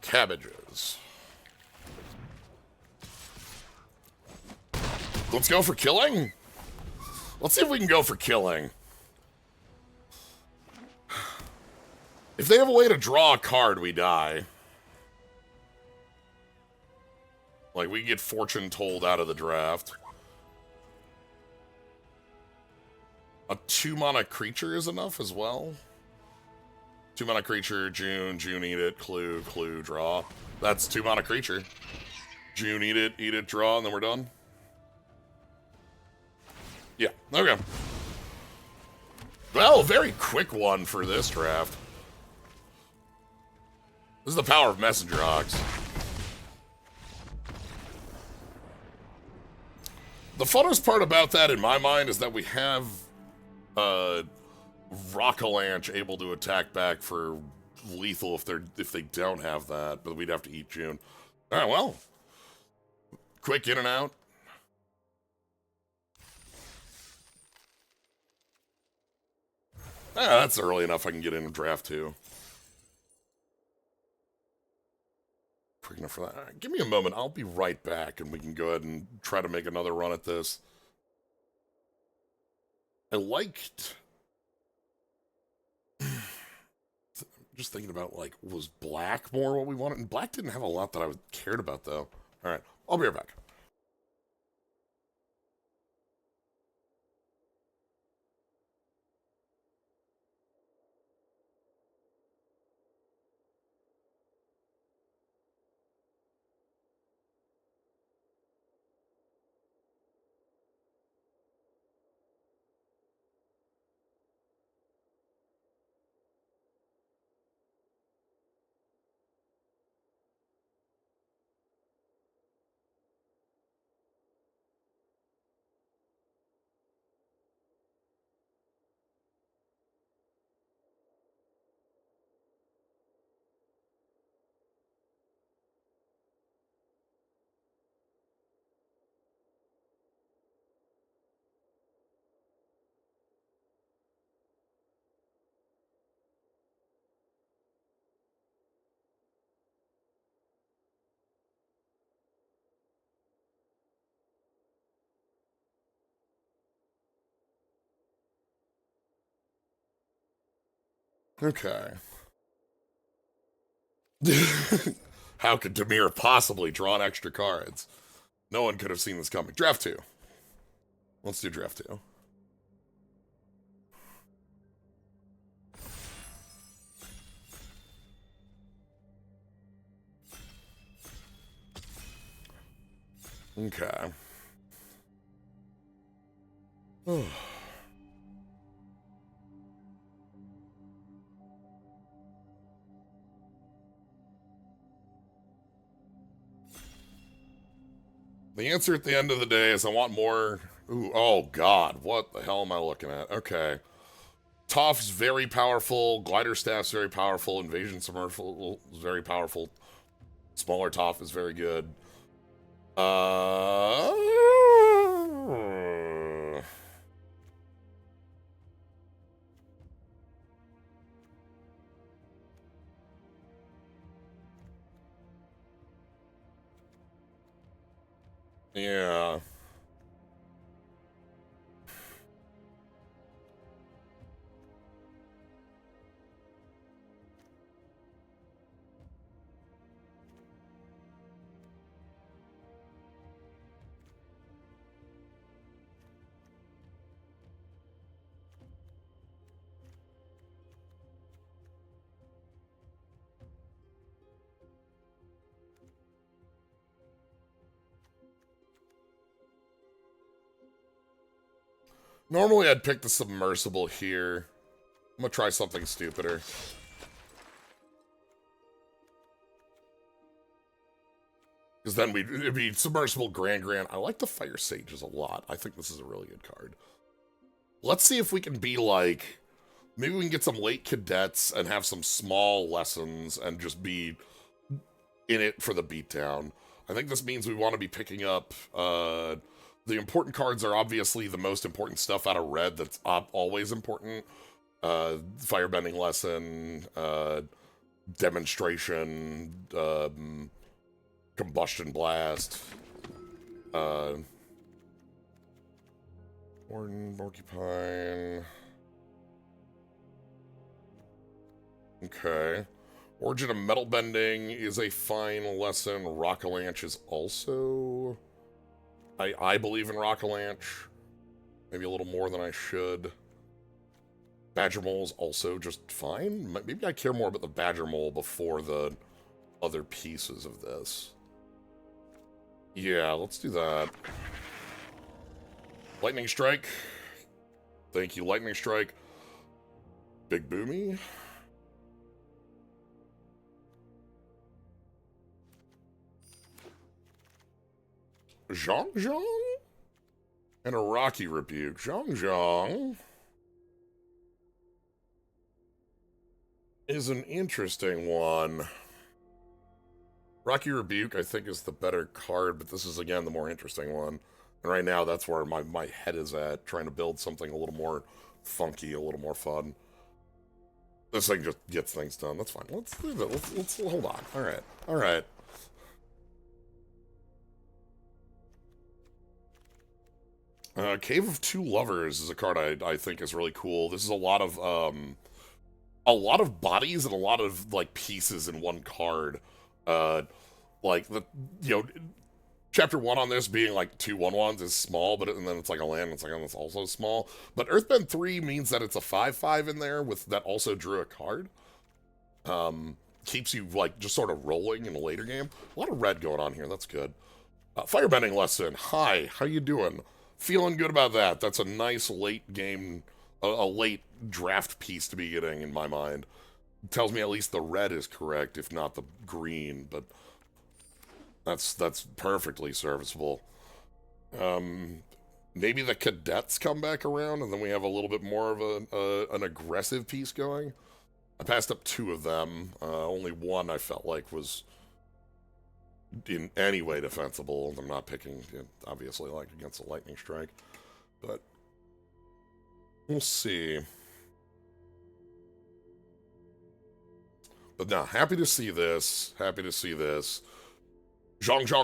Cabbages. Let's go for killing? Let's see if we can go for killing. If they have a way to draw a card, we die. Like, we get fortune told out of the draft. A 2-mana creature is enough as well. 2-mana creature, June eat it, clue, draw. That's 2-mana creature. June eat it, draw, and then we're done. Yeah, okay. Well, very quick one for this draft. This is the power of Messenger Ox. The funnest part about that, in my mind, is that we have Rockalanche able to attack back for lethal if they don't have that, but we'd have to eat June. All right, well, quick in and out. That's early enough. I can get in and draft too. Quick enough for that. All right, give me a moment. I'll be right back, and we can go ahead and try to make another run at this. I liked. Just thinking about, like, was black more what we wanted? And black didn't have a lot that I cared about, though. All right, I'll be right back. Okay. How could Demir possibly draw an extra cards? No one could have seen this coming. Draft 2. Let's do draft 2. Okay. The answer at the end of the day is I want more. Ooh, oh god, what the hell am I looking at? Okay. Toph's very powerful, Glider Staff's very powerful, Invasion Submersible is very powerful. Smaller Toph is very good. Yeah. Normally I'd pick the submersible here. I'm gonna try something stupider. Because then it'd be submersible Grand. I like the Fire Sages a lot. I think this is a really good card. Let's see if we can be like, maybe we can get some late cadets and have some small lessons and just be in it for the beatdown. I think this means we want to be picking up, the important cards are obviously the most important stuff out of red that's always important. Firebending lesson, demonstration, combustion blast, Warden, Porcupine. Okay. Origin of Metal Bending is a fine lesson. Rockalanche is also... I believe in Rockalanche. Maybe a little more than I should. Badger Mole is also just fine. Maybe I care more about the Badger Mole before the other pieces of this. Yeah, let's do that. Lightning Strike. Thank you, Lightning Strike. Big Boomy. Zhong? And a Rocky Rebuke. Zhong is an interesting one. Rocky Rebuke, I think, is the better card, but this is, again, the more interesting one. And right now, that's where my head is at, trying to build something a little more funky, a little more fun. This thing just gets things done. That's fine. Let's do that. Let's hold on. All right. Cave of Two Lovers is a card I think is really cool. This is a lot of bodies and a lot of like pieces in one card. Like chapter 1 on this being like 2 1/1s is small, and then it's like a land, and it's like, oh, that's also small. But Earthbend 3 means that it's a 5/5 in there with that also drew a card. Keeps you like just sort of rolling in a later game. A lot of red going on here. That's good. Firebending lesson. Hi, how you doing? Feeling good about that. That's a nice late game, a late draft piece to be getting in my mind. It tells me at least the red is correct, if not the green, but that's perfectly serviceable. Maybe the cadets come back around, and then we have a little bit more of an aggressive piece going. I passed up 2 of them. Only one I felt like was in any way defensible. I'm not picking, obviously, like against a lightning strike, but we'll see. But no, happy to see this. Zhong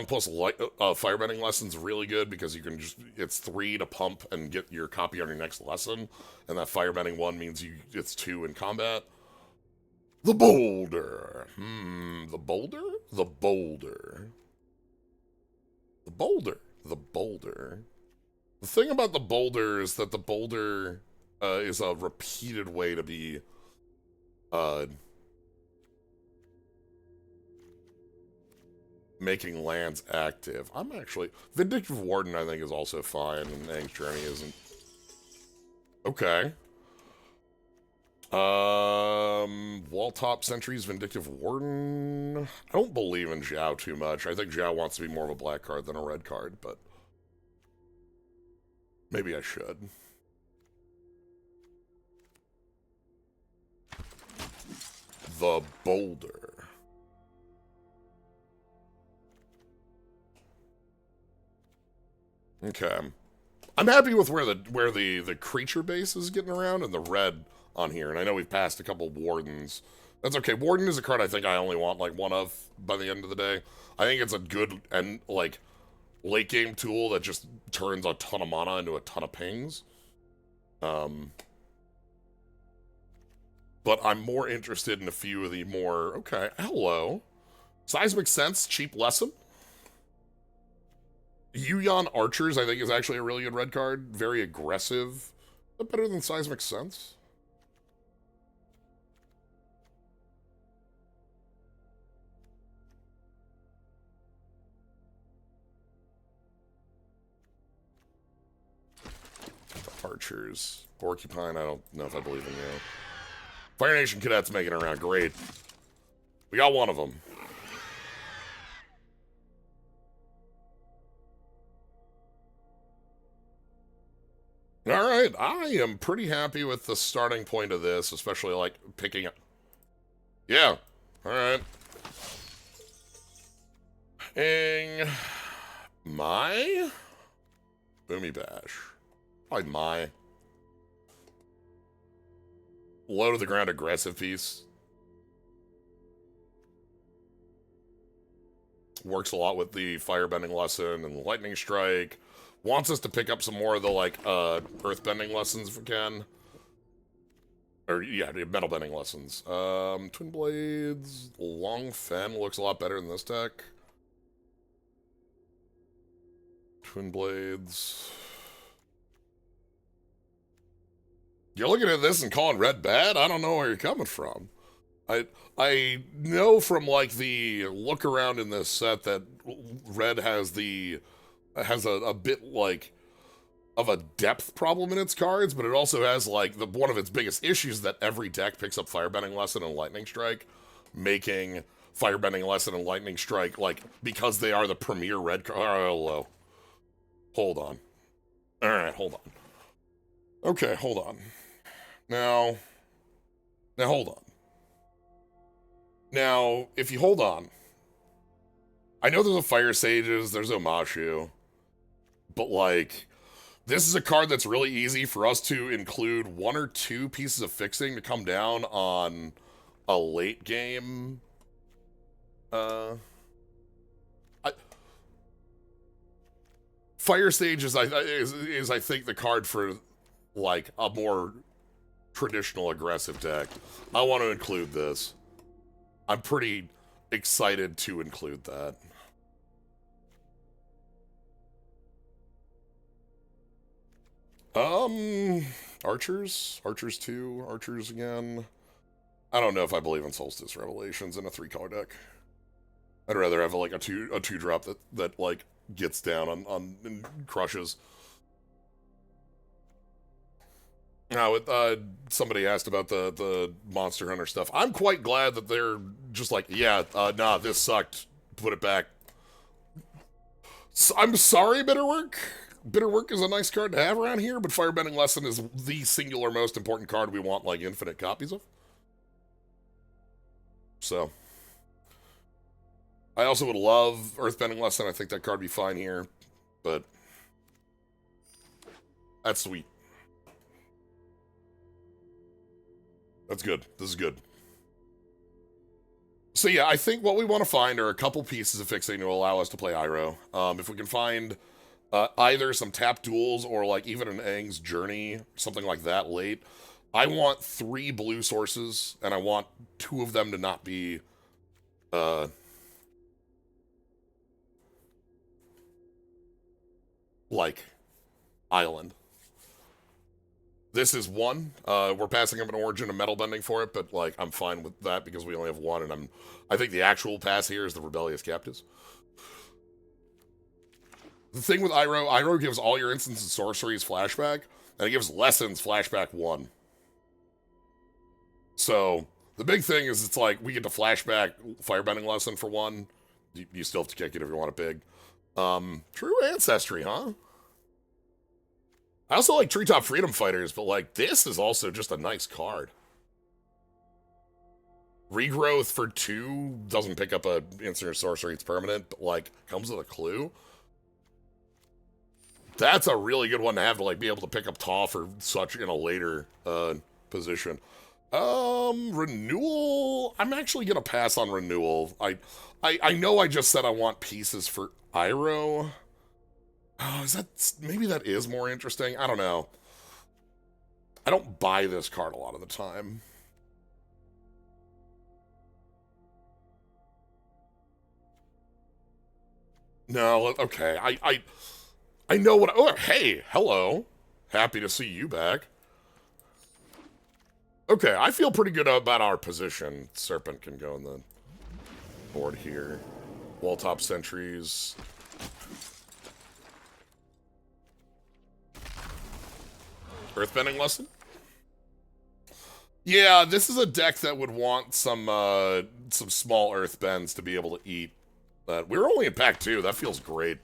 plus firebending lesson's really good because you can it's 3 to pump and get your copy on your next lesson, and that firebending one means it's 2 in combat. The boulder. The boulder? The boulder. The boulder. The boulder. The thing about the boulder is that the boulder is a repeated way to be making lands active. I'm actually... Vindictive Warden, I think, is also fine, and Aang's Journey isn't. Okay. Wall-top Sentries, Vindictive Warden. I don't believe in Zhao too much. I think Zhao wants to be more of a black card than a red card, but maybe I should. The Boulder. Okay. I'm happy with where the creature base is getting around and the red on here, and I know we've passed a couple Wardens. That's okay. Warden is a card I think I only want like 1 of by the end of the day. I think it's a good and like late game tool that just turns a ton of mana into a ton of pings. But I'm more interested in a few of the more... Okay, hello. Seismic Sense, cheap lesson. Yuyan Archers, I think, is actually a really good red card. Very aggressive. Is that better than Seismic Sense? Archers. Porcupine, I don't know if I believe in you. Fire Nation Cadets making it around. Great. We got one of them. Alright, I am pretty happy with the starting point of this, especially, like, picking up... Yeah, alright. My? Boomy Bash. Probably my. Low to the ground aggressive piece. Works a lot with the firebending lesson and the lightning strike. Wants us to pick up some more of the, like, earthbending lessons if we can. Or, yeah, metal bending lessons. Twin Blades. Long Fen looks a lot better than this deck. Twin Blades. You're looking at this and calling red bad? I don't know where you're coming from. I know from, like, the look around in this set that red has a bit, like, of a depth problem in its cards, but it also has, like, one of its biggest issues that every deck picks up Firebending Lesson and Lightning Strike, making Firebending Lesson and Lightning Strike, like, because they are the premier red card. Oh, hello. Hold on. Alright, hold on. Okay, hold on. Now, hold on. Now, if you hold on, I know there's a Fire Sages, there's Omashu, but, like, this is a card that's really easy for us to include one or two pieces of fixing to come down on a late game. Fire Sage is I think the card for, like, a more traditional aggressive deck. I want to include this. I'm pretty excited to include that. Archers? Archers 2? Archers again? I don't know if I believe in Solstice Revelations in a 3-color deck. I'd rather have, like, a two drop that like, gets down on and crushes. Now, somebody asked about the Monster Hunter stuff. I'm quite glad that they're just like, yeah, nah, this sucked. Put it back. So, I'm sorry, Bitterwork. Bitterwork is a nice card to have around here, but Firebending Lesson is the singular most important card we want, like, infinite copies of. So. I also would love Earthbending Lesson. I think that card would be fine here, but that's sweet. That's good. This is good. So yeah, I think what we want to find are a couple pieces of fixing to allow us to play Iroh. If we can find either some tap duels or like even an Aang's Journey, something like that late. I want 3 blue sources, and I want 2 of them to not be like island. This is 1. We're passing up an Origin of Metal Bending for it, but like I'm fine with that because we only have 1, and I think the actual pass here is the Rebellious Captives. The thing with Iroh gives all your instants and sorceries flashback, and it gives lessons flashback 1. So the big thing is it's like we get to flashback Firebending Lesson for 1. You still have to kick it if you want it big. True Ancestry, huh? I also like Treetop Freedom Fighters, but like this is also just a nice card. Regrowth for 2 doesn't pick up a instant or sorcery, it's permanent, but like comes with a clue. That's a really good one to have to like be able to pick up Toph or such in a later position. Renewal. I'm actually gonna pass on Renewal. I know I just said I want pieces for Iroh. Oh, maybe that is more interesting? I don't know. I don't buy this card a lot of the time. No, okay. I know what. Oh, hey, hello. Happy to see you back. Okay, I feel pretty good about our position. Serpent can go on the board here. Wall top sentries. Earthbending lesson? Yeah, this is a deck that would want some small earthbends to be able to eat. We're only in pack 2. That feels great.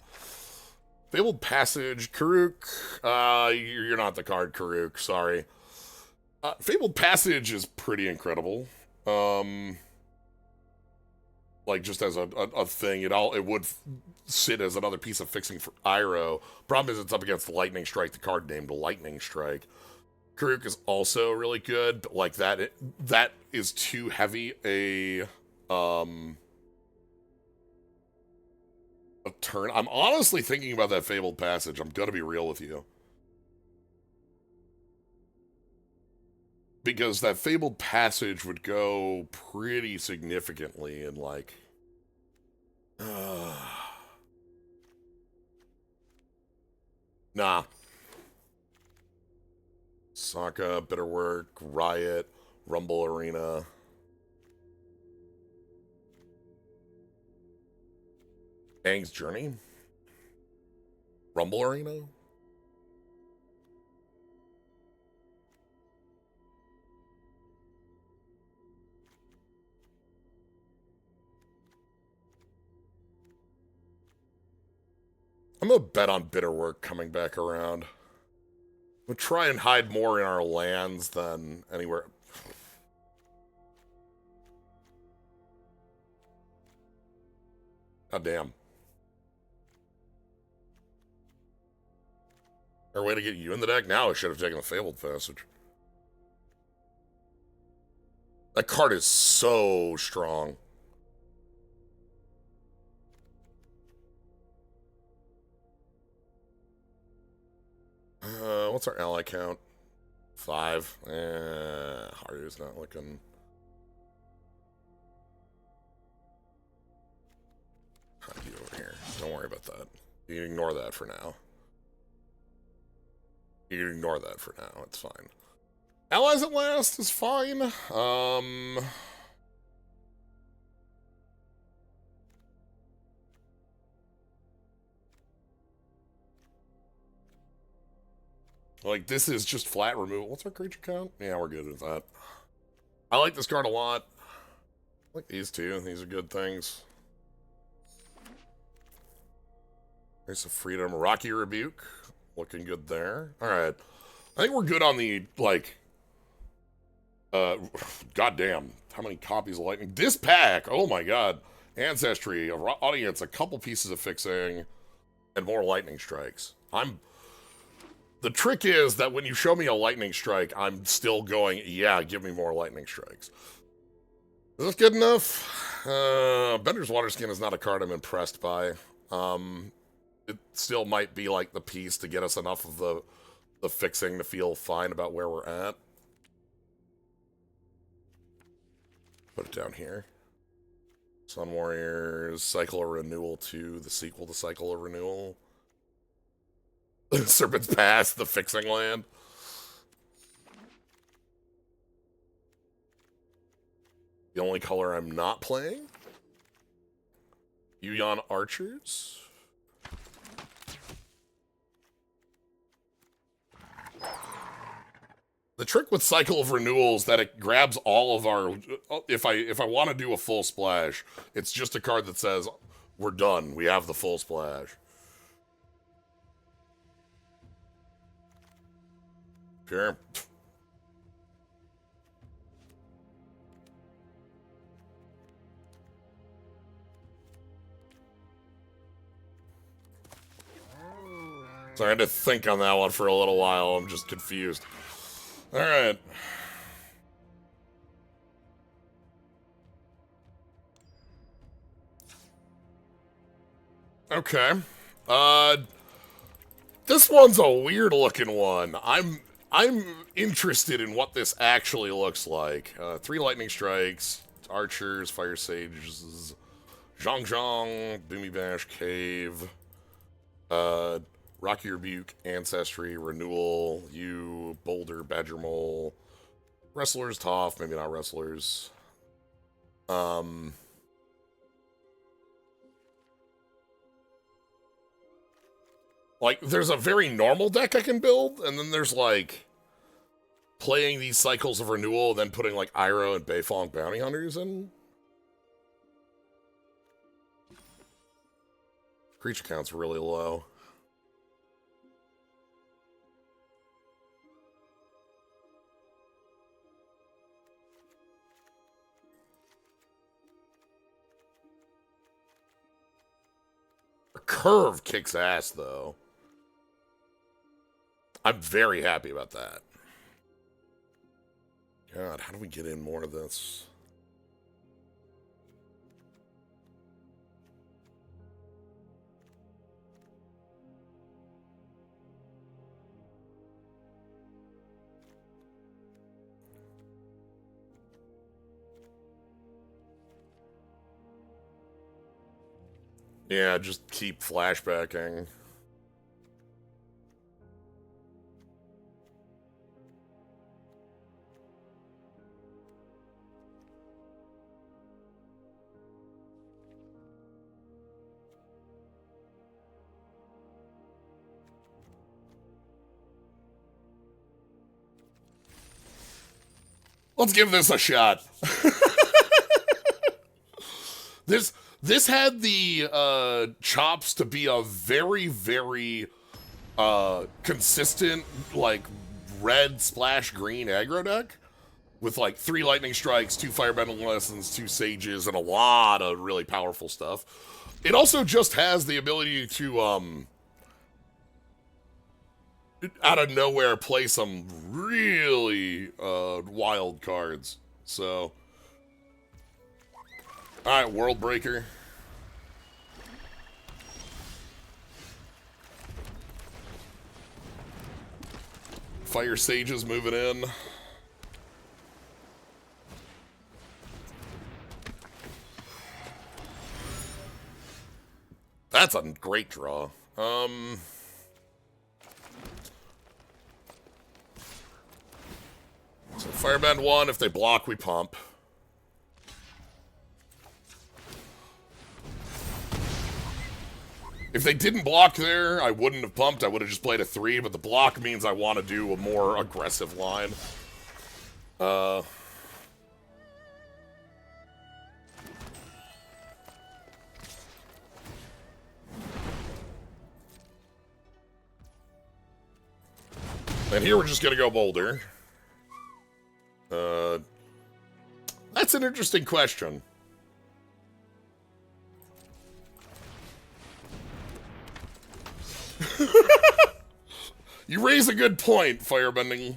Fabled Passage, Karuk. You're not the card, Karuk. Sorry. Fabled Passage is pretty incredible. Like just as a thing, it would sit as another piece of fixing for Iroh. Problem is, it's up against Lightning Strike, the card named Lightning Strike. Karuk is also really good, but like that is too heavy a turn. I'm honestly thinking about that Fabled Passage. I'm gonna be real with you. Because that Fabled Passage would go pretty significantly in like nah. Sokka, Bitterwork, Riot, Rumble Arena. Aang's Journey? Rumble Arena? I'm gonna bet on Bitterwork coming back around. We'll try and hide more in our lands than anywhere. God damn. Our way to get you in the deck? Now I should have taken the Fabled Passage. That card is so strong. What's our ally count? 5. Haru's not looking. Hide you over here. Don't worry about that. You can ignore that for now. You can ignore that for now. It's fine. Allies at last is fine. Like, this is just flat removal. What's our creature count? Yeah, we're good with that. I like this card a lot. I like these two. These are good things. There's a Freedom. Rocky Rebuke. Looking good there. Alright. I think we're good on the, like... goddamn. How many copies of Lightning? This pack! Oh my god. Ancestry. Audience. A couple pieces of fixing. And more Lightning Strikes. The trick is that when you show me a Lightning Strike, I'm still going, yeah, give me more Lightning Strikes. Is this good enough? Bender's Waterskin is not a card I'm impressed by. It still might be like the piece to get us enough of the fixing to feel fine about where we're at. Put it down here. Sun Warriors, Cycle of Renewal 2, the sequel to Cycle of Renewal. Serpent's Pass, the fixing land. The only color I'm not playing. Yuyan Archers. The trick with Cycle of Renewal is that it grabs all of our... If I want to do a full splash, it's just a card that says, we're done. We have the full splash. Sure. Sorry, I had to think on that one for a little while. I'm just confused. Alright. Okay. This one's a weird looking one. I'm interested in what this actually looks like. 3 Lightning Strikes, Archers, Fire Sages, Zhang Zhang, Boomy Bash, Cave, Rocky Rebuke, Ancestry, Renewal, You, Boulder, Badger Mole, Wrestlers, Toph, maybe not Wrestlers. Like, there's a very normal deck I can build, and then there's, like, playing these cycles of renewal and then putting like Iroh and Beifong bounty hunters in. Creature count's really low. Curve kicks ass, though. I'm very happy about that. God, how do we get in more of this? Yeah, just keep flashbacking. Let's give this a shot. This had the chops to be a very, very consistent, like, red splash green aggro deck with like 3 lightning strikes, 2 firebending lessons, 2 sages, and a lot of really powerful stuff. It also just has the ability to out of nowhere play some really wild cards. So, all right, World Breaker. Fire Sages moving in. That's a great draw. So Firebend 1, if they block, we pump. If they didn't block there, I wouldn't have pumped. I would have just played a 3, but the block means I want to do a more aggressive line. And here we're just going to go Boulder. That's an interesting question. You raise a good point, Firebending.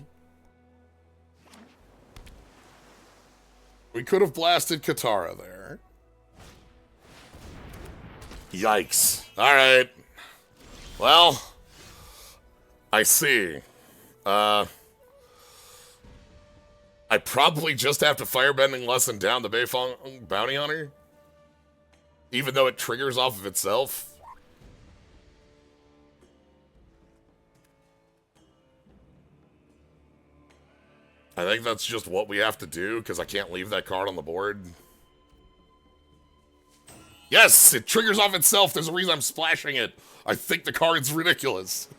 We could have blasted Katara there. Yikes. Alright. Well, I see. I probably just have to Firebending lesson down the Beifong Bounty Hunter. Even though it triggers off of itself. I think that's just what we have to do, because I can't leave that card on the board. Yes, it triggers off itself. There's a reason I'm splashing it. I think the card's ridiculous.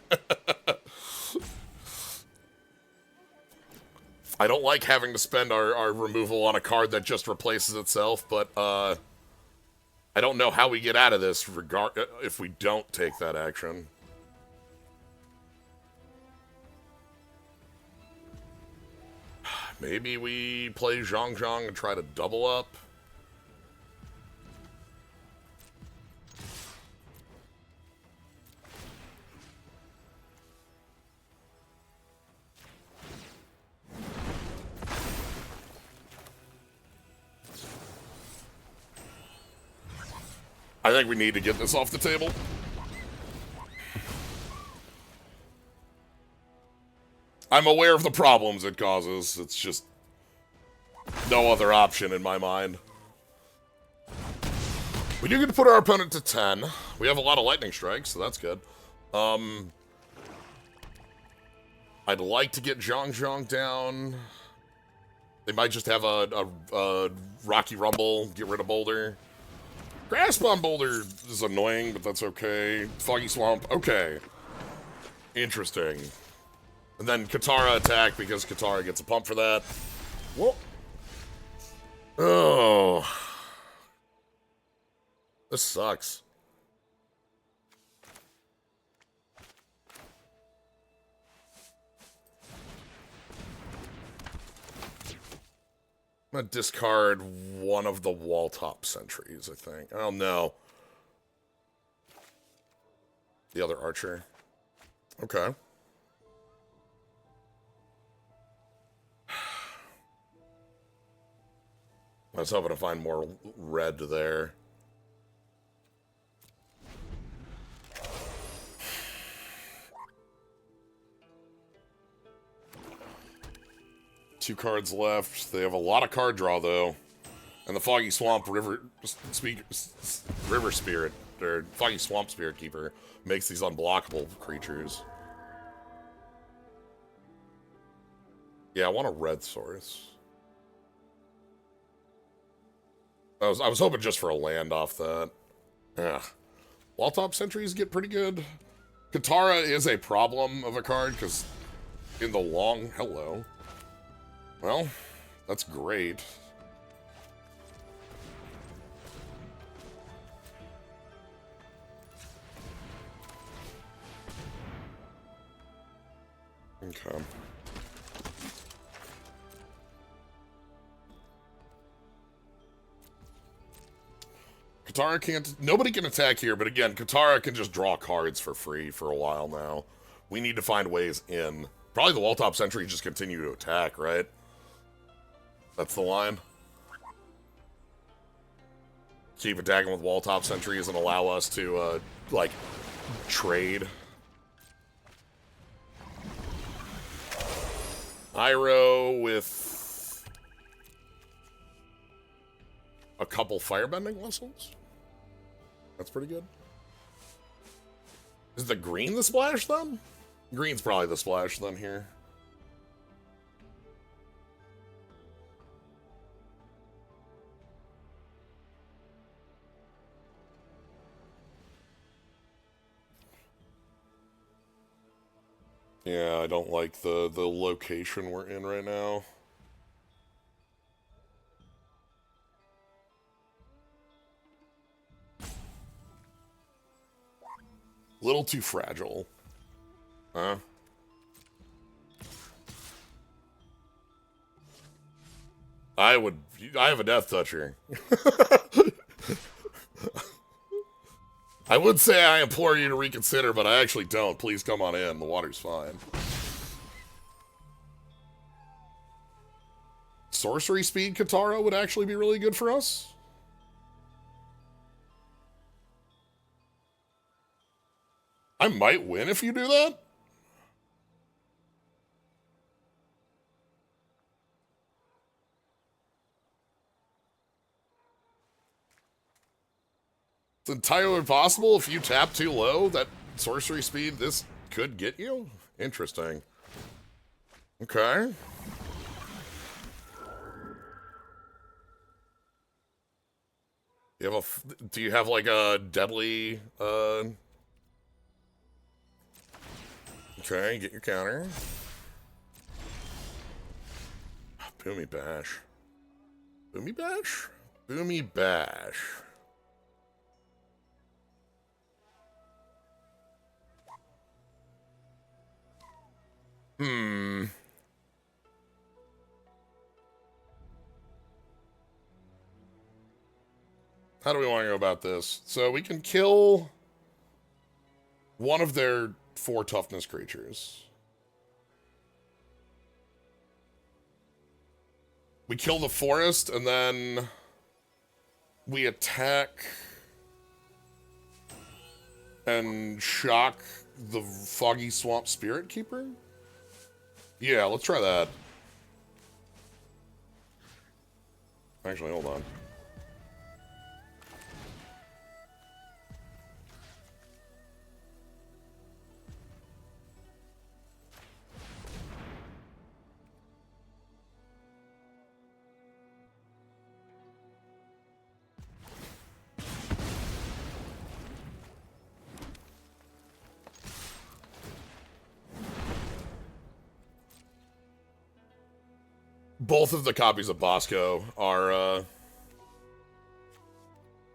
I don't like having to spend our removal on a card that just replaces itself, but I don't know how we get out of this if we don't take that action. Maybe we play Zhang Zhang and try to double up. I think we need to get this off the table. I'm aware of the problems it causes. It's just no other option in my mind. We do get to put our opponent to 10. We have a lot of lightning strikes, so that's good. I'd like to get Zhang Zhang down. They might just have a Rocky Rumble, get rid of Boulder. Grasp on Boulder is annoying, but that's okay. Foggy Swamp, okay. Interesting. And then Katara attack because Katara gets a pump for that. Whoa. Oh. This sucks. I'm gonna discard one of the wall top sentries, I think. Oh no. The other archer. Okay. I was hoping to find more red there. Two cards left. They have a lot of card draw, though. And the Foggy Swamp River Spirit, or Foggy Swamp Spirit Keeper, makes these unblockable creatures. Yeah, I want a red source. I was hoping just for a land off that. Yeah. Wall top sentries get pretty good. Katara is a problem of a card, because in the long... Hello. Well, that's great. Okay. Katara can't... Nobody can attack here, but again, Katara can just draw cards for free for a while now. We need to find ways in. Probably the wall top sentry just continue to attack, right? That's the line. Keep attacking with wall top sentries and allow us to, like, trade. Iroh with a couple firebending whistles. That's pretty good. Is the green the splash, then? Green's probably the splash, then, here. Yeah, I don't like the location we're in right now. Little too fragile. Huh? I have a Death Toucher. I would say I implore you to reconsider, but I actually don't. Please come on in. The water's fine. Sorcery Speed Katara would actually be really good for us. I might win if you do that. It's entirely possible if you tap too low, that sorcery speed, this could get you? Interesting. Okay. You have do you have like a deadly, Okay, get your counter. Boomy Bash. Boomy Bash? Boomy Bash. How do we want to go about this? So we can kill one of their 4 toughness creatures. We kill the forest, and then we attack and shock the Foggy Swamp Spirit Keeper? Yeah, let's try that. Actually, hold on. both of the copies of Bosco are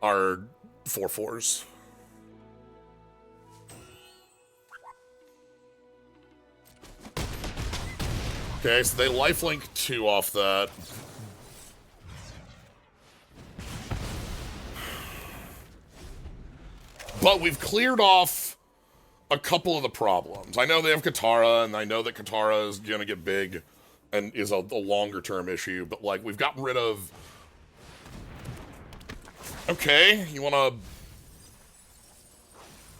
4/4s. Okay, so they lifelink 2 off that. But we've cleared off a couple of the problems. I know they have Katara, and I know that Katara is going to get big and is a longer-term issue, but, like, we've gotten rid of... Okay, you want to...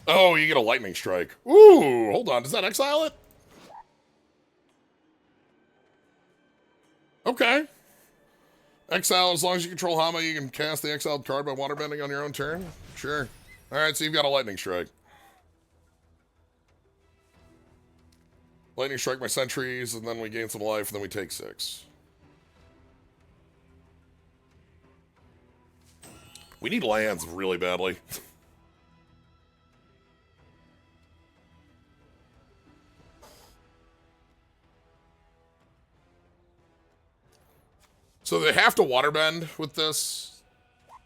Oh, you get a lightning strike. Ooh, hold on. Does that exile it? Okay. Exile, as long as you control Hama, you can cast the exiled card by waterbending on your own turn? Sure. Alright, so you've got a lightning strike. Lightning strike my sentries, and then we gain some life, and then we take 6. We need lands really badly. So they have to waterbend with this,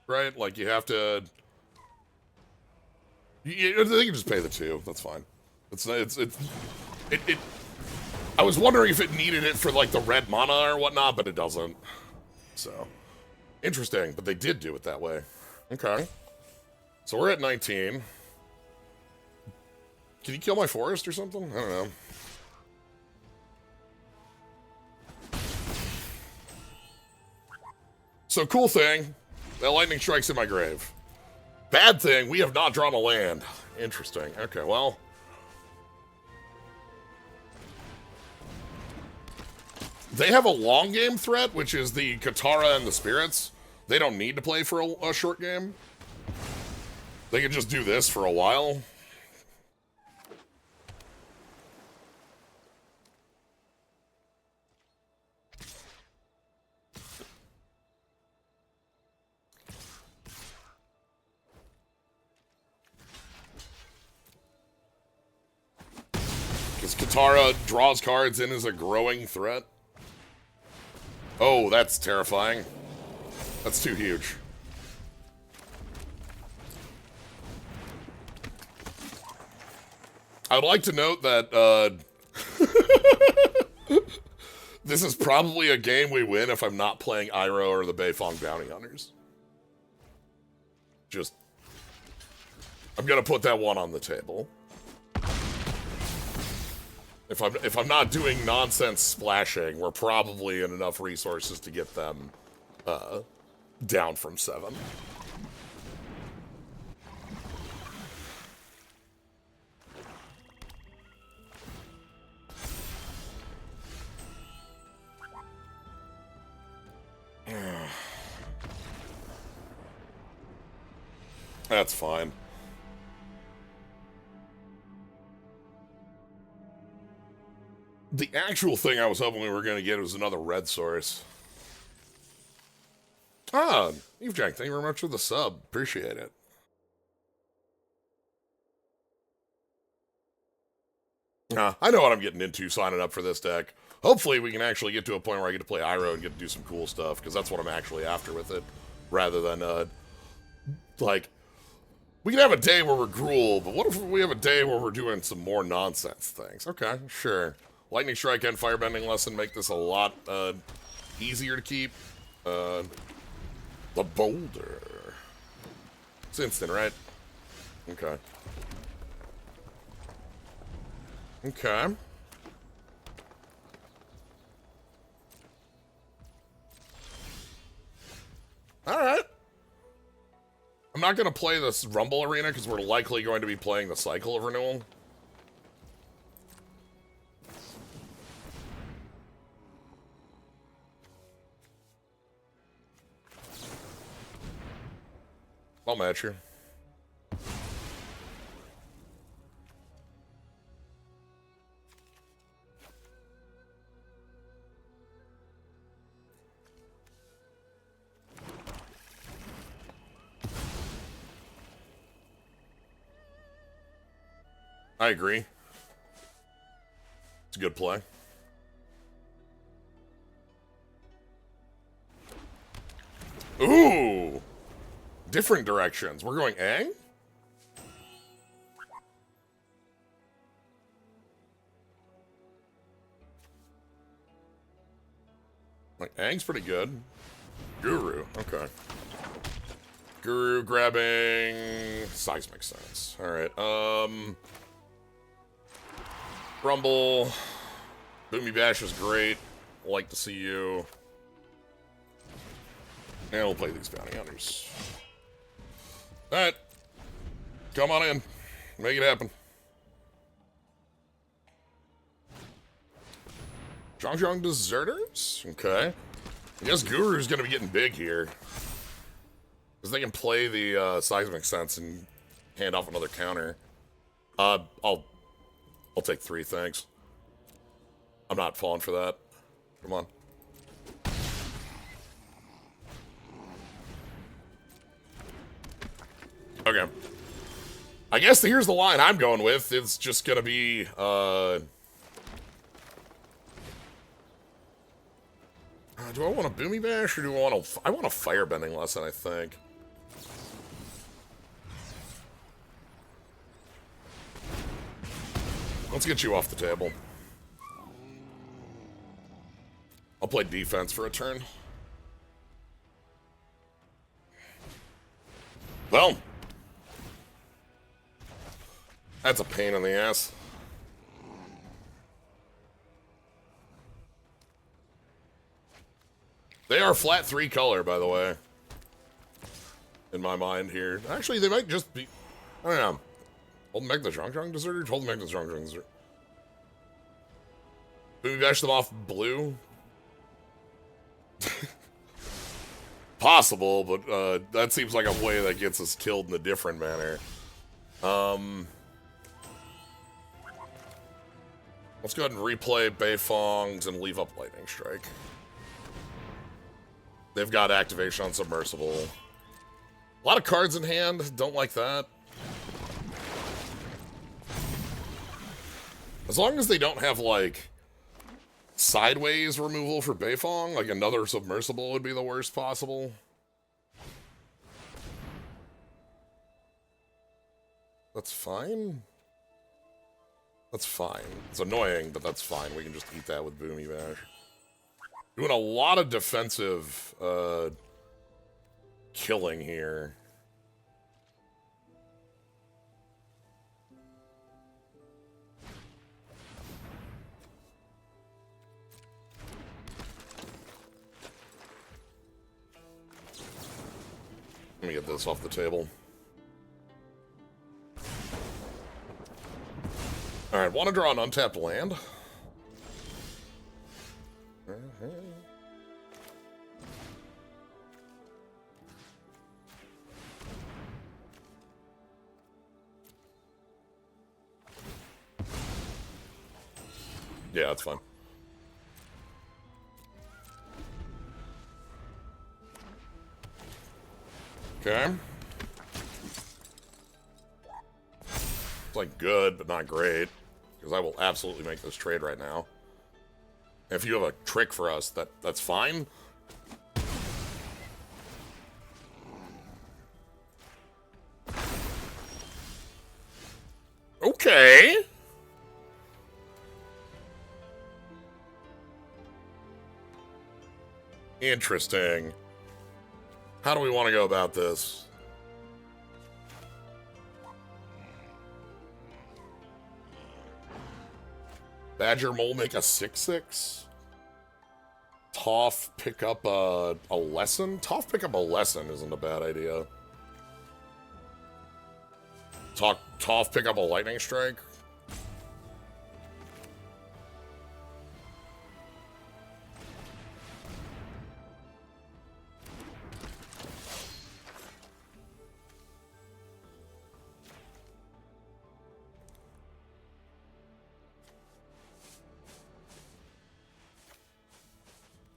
right? Like, you have to... they can just pay the 2. That's fine. I was wondering if it needed it for, like, the red mana or whatnot, but it doesn't. So, interesting. But they did do it that way. Okay. So we're at 19. Can you kill my forest or something? I don't know. So, cool thing, that lightning strike's in my grave. Bad thing, we have not drawn a land. Interesting. Okay, well. They have a long game threat, which is the Katara and the Spirits. They don't need to play for a short game. They can just do this for a while. Because Katara draws cards in as a growing threat. Oh, that's terrifying. That's too huge. I would like to note that this is probably a game we win if I'm not playing Iroh or the Beifong Bounty Hunters. Just... I'm gonna put that one on the table. If I'm not doing nonsense splashing, we're probably in enough resources to get them down from 7. That's fine. The actual thing I was hoping we were going to get was another red source. Ah, Eve Jack, thank you very much for the sub. Appreciate it. I know what I'm getting into signing up for this deck. Hopefully we can actually get to a point where I get to play Iroh and get to do some cool stuff, because that's what I'm actually after with it. Rather than, like, we can have a day where we're Gruul, but what if we have a day where we're doing some more nonsense things? Okay, sure. Lightning Strike and Firebending Lesson make this a lot easier to keep. The Boulder. It's instant, right? Okay. Okay. Alright. I'm not going to play this Rumble Arena because we're likely going to be playing the Cycle of Renewal. I'll match you. I agree. It's a good play. Ooh! Different directions. We're going Aang? Like, Aang's pretty good. Guru, okay. Guru grabbing... Size makes sense. Alright, Rumble. Boomy Bash is great. Like to see you. And we'll play these bounty hunters. Alright. Come on in. Make it happen. Zhang Deserters? Okay. I guess Guru's gonna be getting big here. Because they can play the seismic sense and hand off another counter. I'll take 3, thanks. I'm not falling for that. Come on. Okay. I guess here's the line I'm going with. It's just gonna be, do I want a Boomy Bash or do I want a... I want a Firebending lesson, I think. Let's get you off the table. I'll play defense for a turn. Well. That's a pain in the ass. They are flat 3 color, by the way. In my mind here. Actually, they might just be... I don't know. Hold them back the Zhang Deserter? Hold them back the Zhang Deserter. Boomy Bash them off blue? Possible, but that seems like a way that gets us killed in a different manner. Let's go ahead and replay Beifongs and leave up Lightning Strike. They've got activation on Submersible. A lot of cards in hand. Don't like that. As long as they don't have, like, sideways removal for Beifong, like another Submersible would be the worst possible. That's fine. That's fine. It's annoying, but that's fine. We can just eat that with Boomy Bash. Doing a lot of defensive, killing here. Let me get this off the table. Alright, want to draw an untapped land? Yeah, that's fine. Okay. It's like good, but not great. Because I will absolutely make this trade right now. If you have a trick for us, that's fine. Okay. Interesting. How do we want to go about this? Badger Mole make a 6/6? Toph pick up a lesson? Toph pick up a lesson isn't a bad idea. Toph pick up a lightning strike?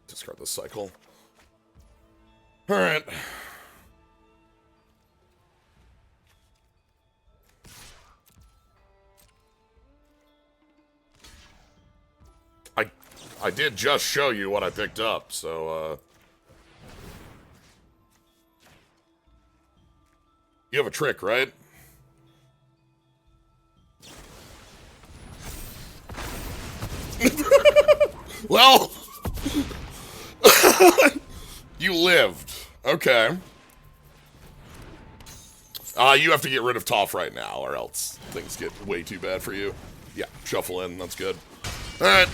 Discard this cycle. Alright. I did just show you what I picked up, so, You have a trick, right? Well, you lived. Okay. You have to get rid of Toph right now, or else things get way too bad for you. Yeah, shuffle in. That's good. All right.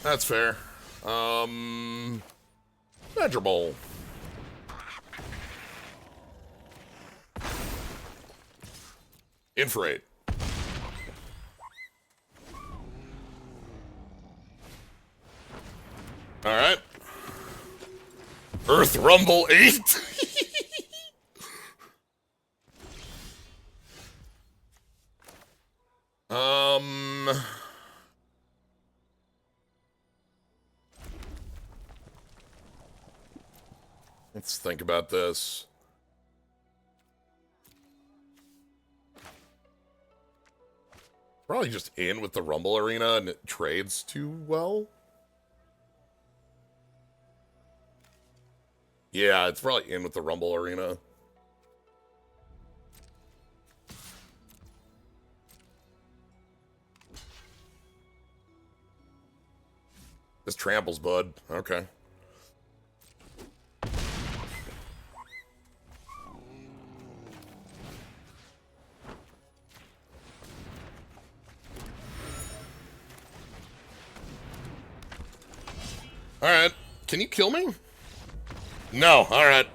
That's fair. Measurable. Infrate. All right. Earth Rumble 8. Let's think about this. Probably just in with the Rumble Arena and it trades too well. Yeah, it's probably in with the Rumble Arena. This tramples, bud. Okay. Alright. Can you kill me? No. Alright.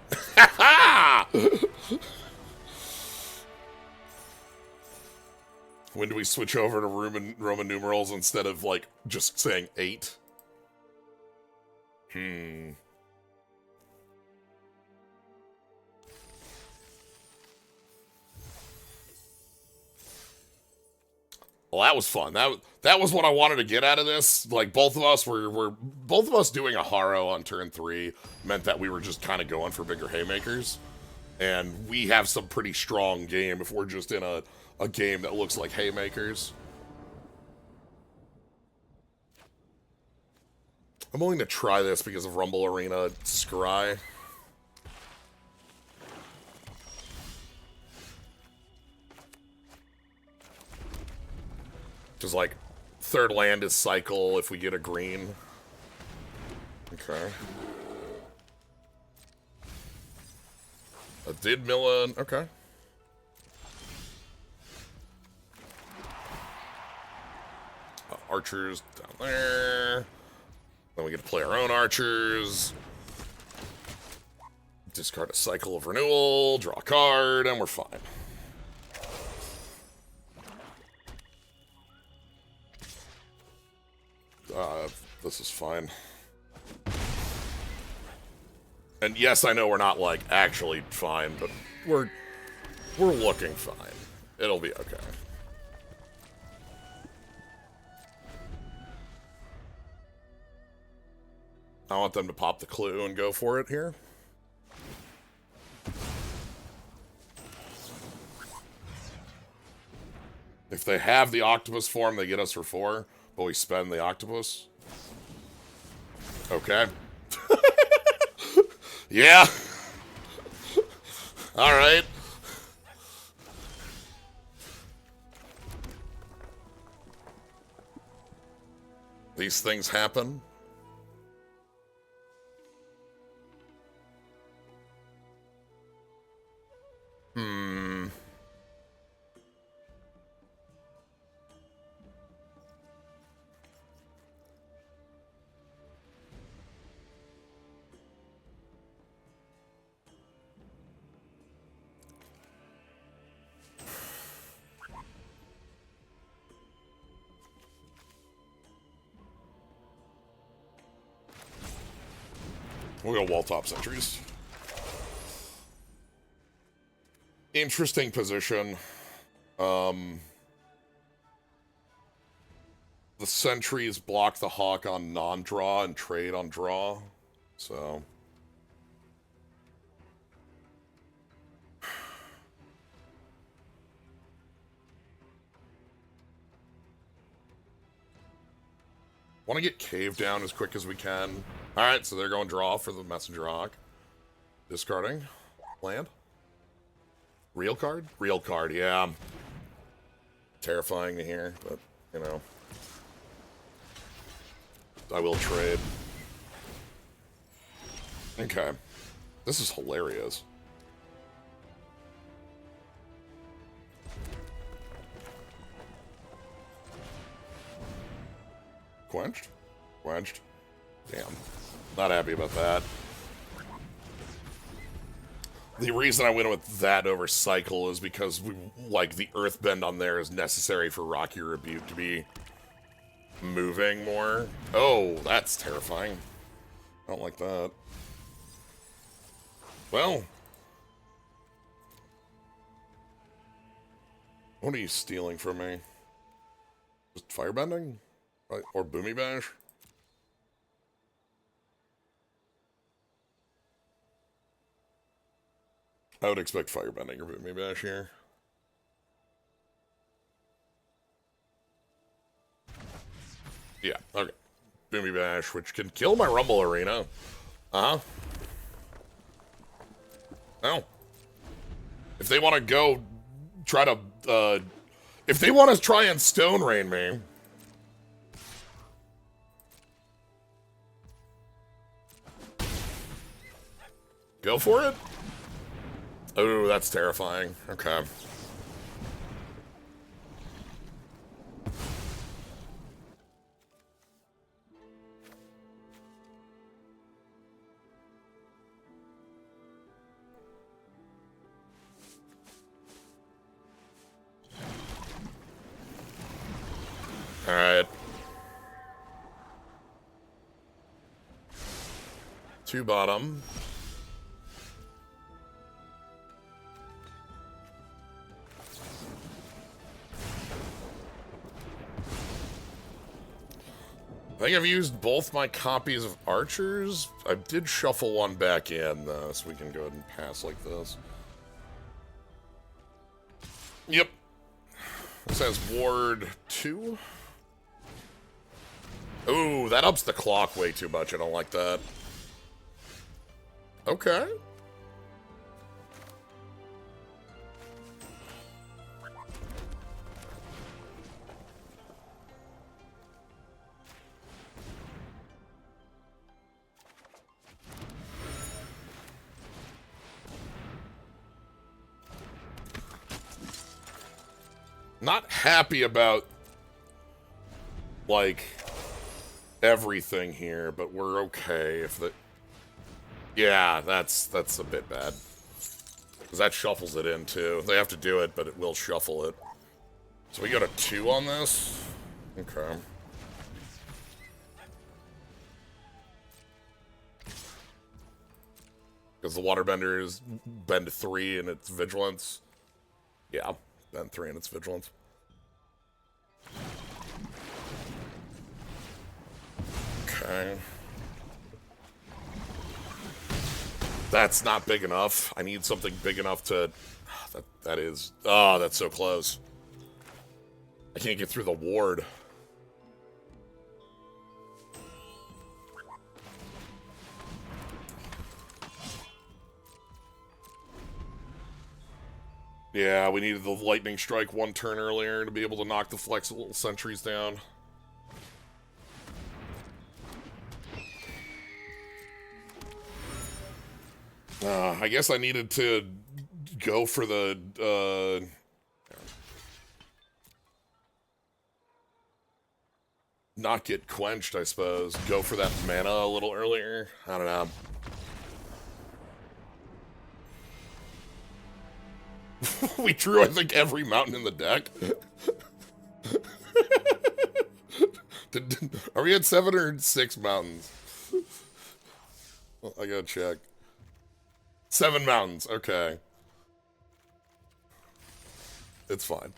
When do we switch over to Roman numerals instead of, like, just saying 8? Well, that was fun. That was what I wanted to get out of this. Like, both of us were both of us doing a Haro on turn 3 meant that we were just kind of going for bigger haymakers. And we have some pretty strong game if we're just in a game that looks like haymakers. I'm willing to try this because of Rumble Arena Scry. Just like, third land is cycle if we get a green. Okay. Did Milla... Okay. Archers down there. Then we get to play our own archers. Discard a cycle of renewal, draw a card, and we're fine. This is fine. And yes, I know we're not, like, actually fine, but we're looking fine. It'll be okay. I want them to pop the clue and go for it here. If they have the octopus form, they get us for 4, but we spend the octopus. Okay. Yeah. Alright. These things happen. We'll go wall top sentries. Interesting position. The sentries block the hawk on non-draw and trade on draw. So... want to get cave down as quick as we can. Alright, so they're going draw for the messenger hawk. Discarding. Land. Real card? Real card, yeah. Terrifying to hear, but, you know. I will trade. Okay. This is hilarious. Quenched? Quenched. Damn. Not happy about that. The reason I went with that over Cycle is because, like, the Earthbend on there is necessary for Rocky Rebuke to be moving more. Oh, that's terrifying. I don't like that. Well. What are you stealing from me? Just firebending? Right? Or Boomy Bash? I would expect firebending or Boomy Bash here. Yeah, okay. Boomy Bash, which can kill my Rumble Arena. Uh-huh. Oh. If they want to go try to, if they want to try and Stone Rain me... Go for it? Oh, that's terrifying. Okay. Alright. 2 bottom. I think I've used both my copies of Archers. I did shuffle one back in, though, so we can go ahead and pass like this. Yep. This has Ward 2. Ooh, that ups the clock way too much. I don't like that. Okay. Not happy about, like, everything here, but we're okay if the... Yeah, that's a bit bad. Because that shuffles it in, too. They have to do it, but it will shuffle it. So we got a 2 on this? Okay. Because the Waterbender is bend 3 and its Vigilance. Yeah, bend 3 and its Vigilance. Okay. That's not big enough. I need something big enough to... That is... Oh, that's so close. I can't get through the ward. Yeah, we needed the lightning strike 1 turn earlier to be able to knock the flexible sentries down. I guess I needed to go for the, not get quenched, I suppose. Go for that mana a little earlier. I don't know. We drew, I think, every mountain in the deck. Are we at 7 or 6 mountains? Well, I gotta check. 7 mountains, okay. It's fine.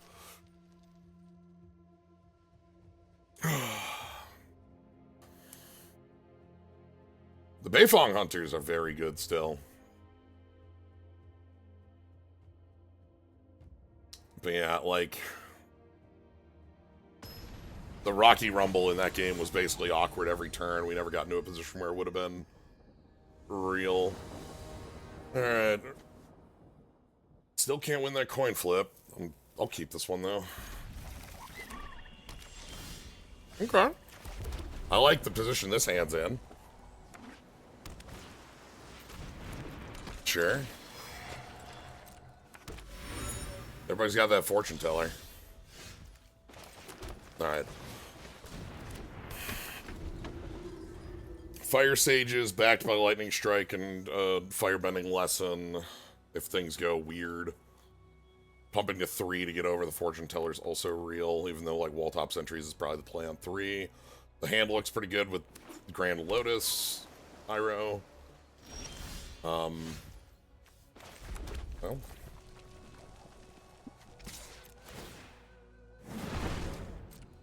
The Beifong Hunters are very good still. But yeah, like... The Rocky Rumble in that game was basically awkward every turn. We never got into a position where it would have been real. Alright. Still can't win that coin flip. I'll keep this one, though. Okay. I like the position this hand's in. Sure. Everybody's got that fortune teller. Alright. Fire Sages backed by Lightning Strike and Firebending Lesson if things go weird. Pumping to 3 to get over the fortune teller is also real, even though like wall top sentries is probably the play on 3. The hand looks pretty good with Grand Lotus, Pyro. Well.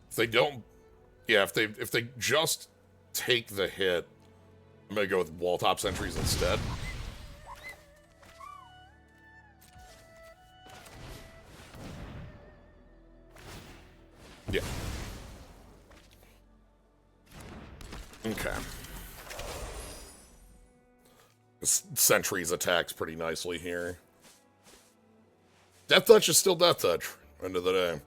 If they don't, yeah, if they just take the hit, I'm gonna go with wall top sentries instead. Yeah. Okay. Sentries attacks pretty nicely here. Death Touch is still Death Touch. End of the day.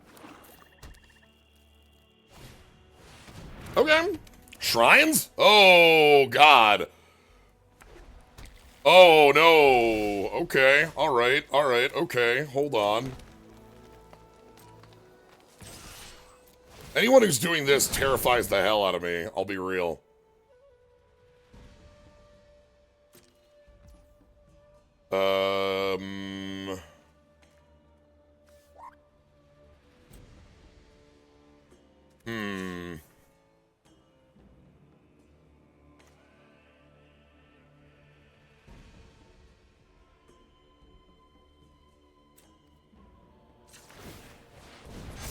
Okay. Shrines? Oh, God. Oh, no. Okay. Alright. Alright. Okay. Hold on. Anyone who's doing this terrifies the hell out of me. I'll be real.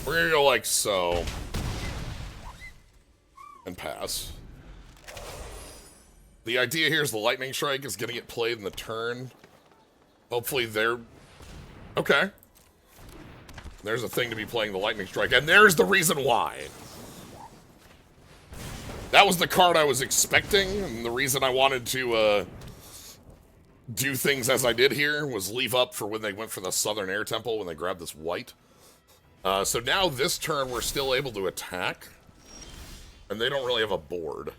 We're gonna go like so. And pass. The idea here is the Lightning Strike is gonna get played in the turn. Hopefully they're... Okay. There's a thing to be playing the Lightning Strike, and there's the reason why. That was the card I was expecting, and the reason I wanted to, do things as I did here was leave up for when they went for the Southern Air Temple, when they grabbed this white. So now this turn we're still able to attack, and they don't really have a board.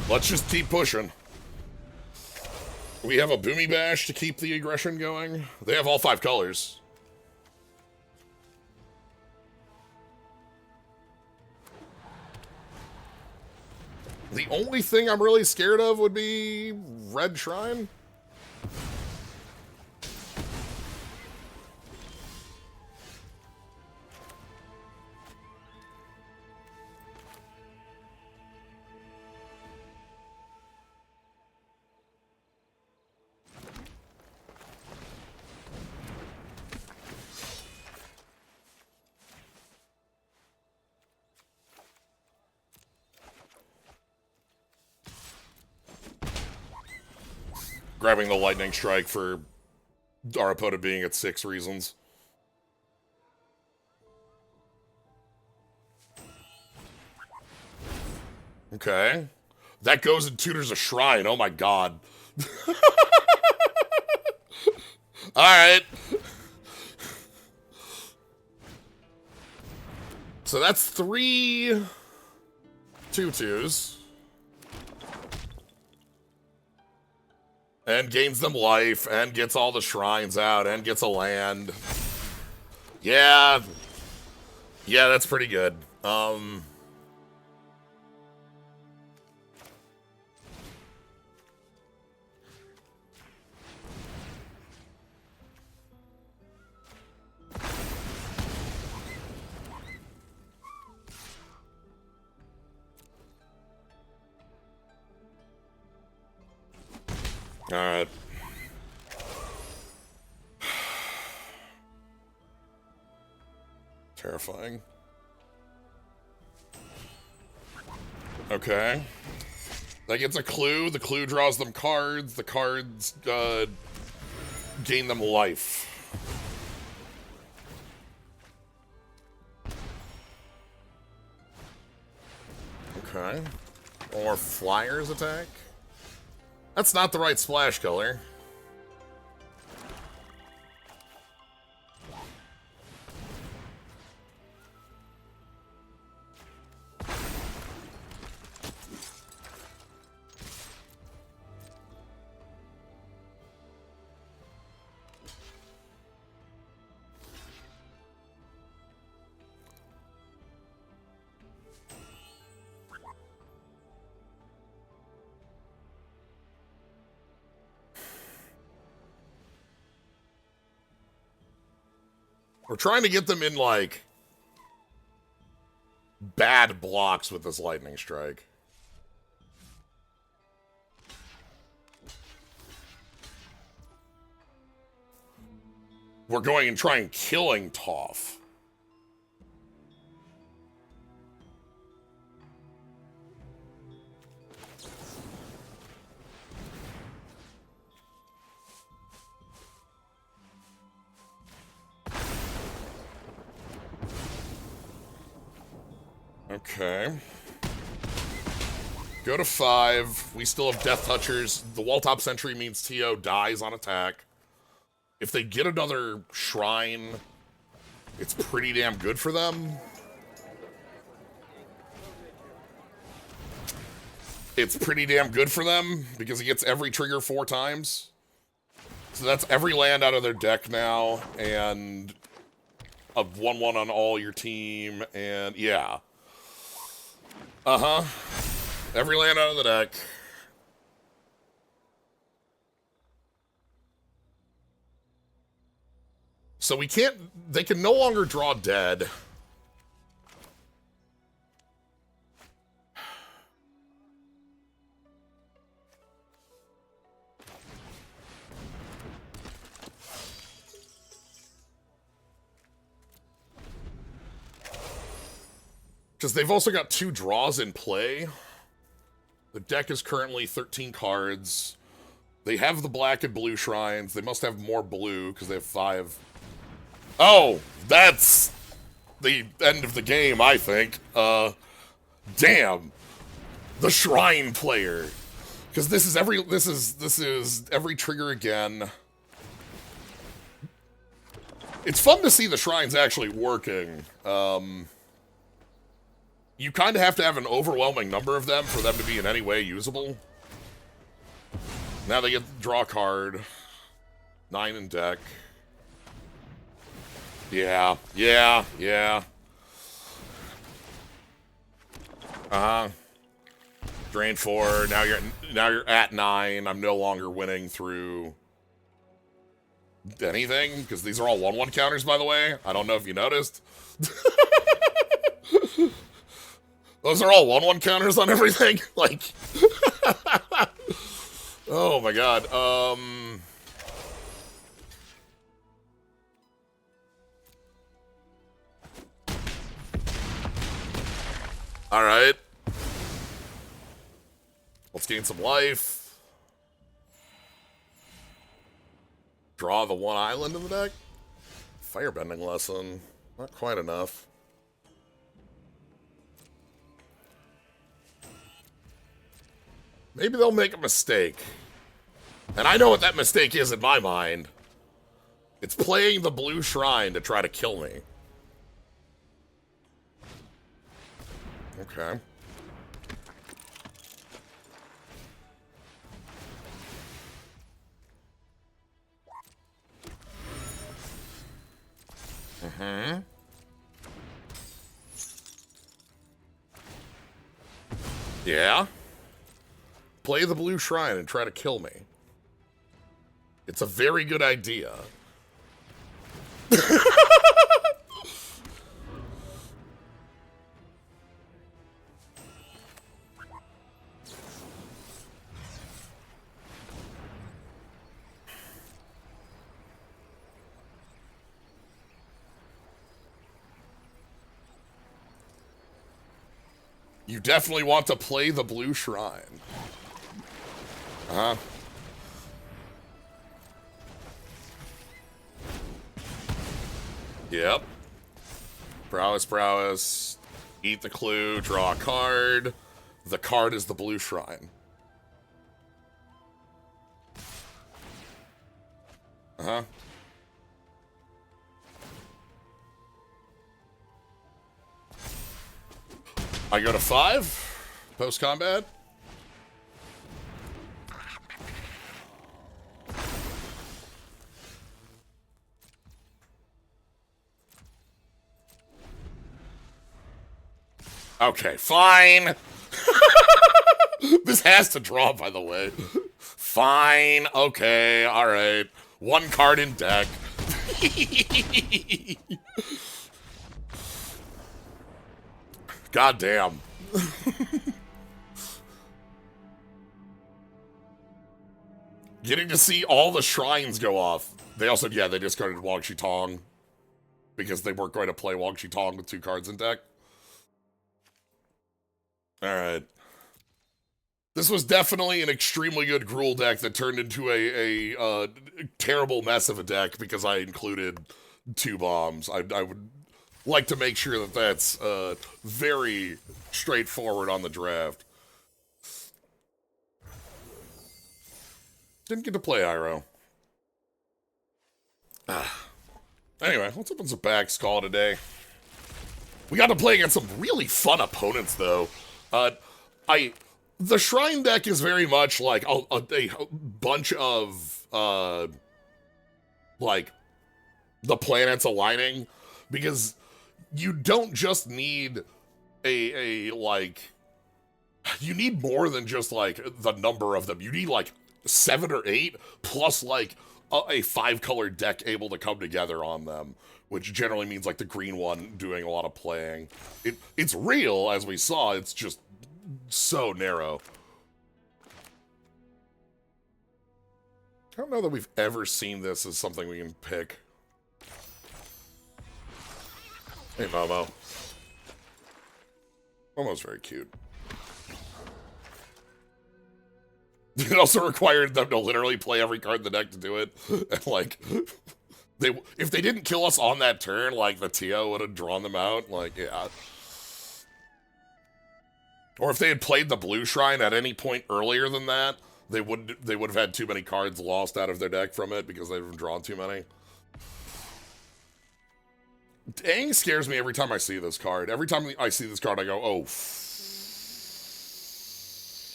Let's just keep pushing. We have a Boomy Bash to keep the aggression going. They have all 5 colors. The only thing I'm really scared of would be Red Shrine. Grabbing the Lightning Strike for our opponent being at 6 reasons. Okay. That goes and tutors a shrine. Oh my god. Alright. So that's 3 2/2s. And gains them life, and gets all the shrines out, and gets a land. Yeah. Yeah, that's pretty good. Alright. Terrifying. Okay. That gets a clue. The clue draws them cards. The cards gain them life. Okay. Or flyers attack. That's not the right splash color. We're trying to get them in, like, bad blocks with this lightning strike. We're going and trying killing Toph. Okay. Go to 5. We still have Death Touchers. The Wall Top Sentry means TO dies on attack. If they get another Shrine, it's pretty damn good for them. It's pretty damn good for them because he gets every trigger 4 times. So that's every land out of their deck now, and a 1/1 on all your team, and yeah. Uh-huh. Every land out of the deck. So we can't... They can no longer draw dead. Because they've also got 2 draws in play. The deck is currently 13 cards. They have the black and blue shrines. They must have more blue because they have 5. Oh, that's the end of the game, I think. Damn. The shrine player. Because this is every trigger again. It's fun to see the shrines actually working. You kind of have to have an overwhelming number of them for them to be in any way usable. Now they get to draw a card. 9 in deck. Yeah. Drain 4. Now you're at 9. I'm no longer winning through anything because these are all 1/1 counters, by the way. I don't know if you noticed. Those are all 1/1 counters on everything. Like, oh my god. All right. Let's gain some life. Draw the 1 island in the deck. Firebending lesson. Not quite enough. Maybe they'll make a mistake. And I know what that mistake is in my mind. It's playing the blue shrine to try to kill me. Okay. Mm-hmm. Yeah? Play the blue shrine and try to kill me. It's a very good idea. You definitely want to play the blue shrine. Uh-huh. Yep. Prowess, prowess. Eat the clue, draw a card. The card is the blue shrine. Uh-huh. I go to 5, post-combat. Okay, fine. This has to draw, by the way. Fine, okay, alright. 1 card in deck. God damn. Getting to see all the shrines go off. They also, yeah, they discarded Wang Shi Tong because they weren't going to play Wang Shi Tong with 2 cards in deck. Alright. This was definitely an extremely good Gruul deck that turned into a terrible mess of a deck because I included 2 bombs. I would like to make sure that that's very straightforward on the draft. Didn't get to play Iroh. Anyway, let's open some packs, call it a day. We got to play against some really fun opponents, though. The Shrine deck is very much like a bunch of, like, the planets aligning, because you don't just need like, you need more than just, like, the number of them. You need, like, 7 or 8, plus, like, a 5-color deck able to come together on them, which generally means, like, the green one doing a lot of playing. It's real, as we saw, it's just so narrow. I don't know that we've ever seen this as something we can pick. Hey, Momo. Momo's very cute. It also required them to literally play every card in the deck to do it. And, like, if they didn't kill us on that turn, like, the Tio would have drawn them out. Like, yeah. Or if they had played the blue shrine at any point earlier than that, they would have had too many cards lost out of their deck from it because they've drawn too many. Aang scares me every time I see this card. Every time I see this card, I go, oh.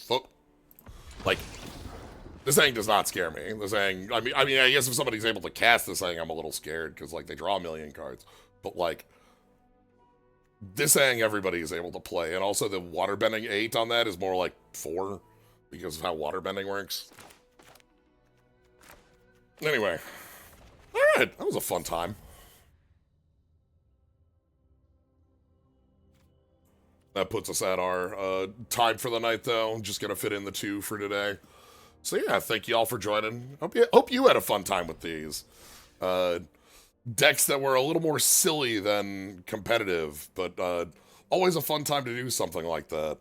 Fuck. Like, this Aang does not scare me. This Aang, I mean, I guess if somebody's able to cast this Aang, I'm a little scared because, like, they draw a million cards. But, like, this Aang everybody is able to play. And also the waterbending 8 on that is more like 4 because of how waterbending works. Anyway. Alright, that was a fun time. That puts us at our time for the night, though. Just gonna fit in the 2 for today. So yeah, thank you all for joining. Hope you had a fun time with these. Decks that were a little more silly than competitive, but always a fun time to do something like that.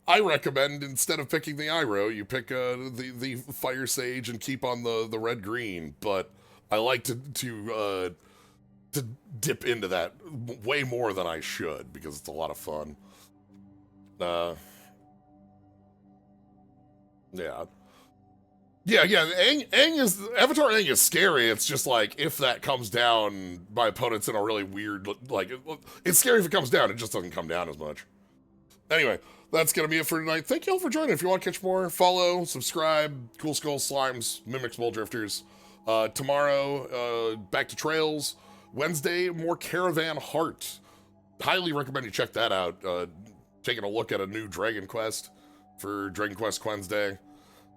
I recommend, instead of picking the Iroh, you pick the Fire Sage and keep on the red-green, but I like to dip into that way more than I should, because it's a lot of fun. Yeah. Yeah, Aang is, Avatar Aang is scary. It's just like, if that comes down, my opponent's in a really weird, like, it's scary if it comes down, it just doesn't come down as much. Anyway, that's gonna be it for tonight. Thank you all for joining. If you want to catch more, follow, subscribe, Cool Skull Slimes, Mimics, Bowl Drifters. Tomorrow, back to Trails. Wednesday, more Caravan Heart. Highly recommend you check that out. Taking a look at a new Dragon Quest for Dragon Quest Wednesday.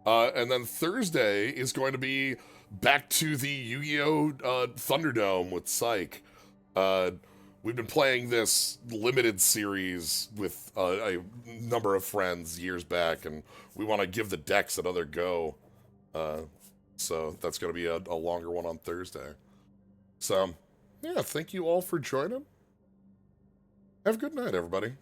And then Thursday is going to be back to the Yu-Gi-Oh! Thunderdome with Psych. We've been playing this limited series with a number of friends years back, and we want to give the decks another go. So that's going to be a longer one on Thursday. So, yeah, thank you all for joining. Have a good night, everybody.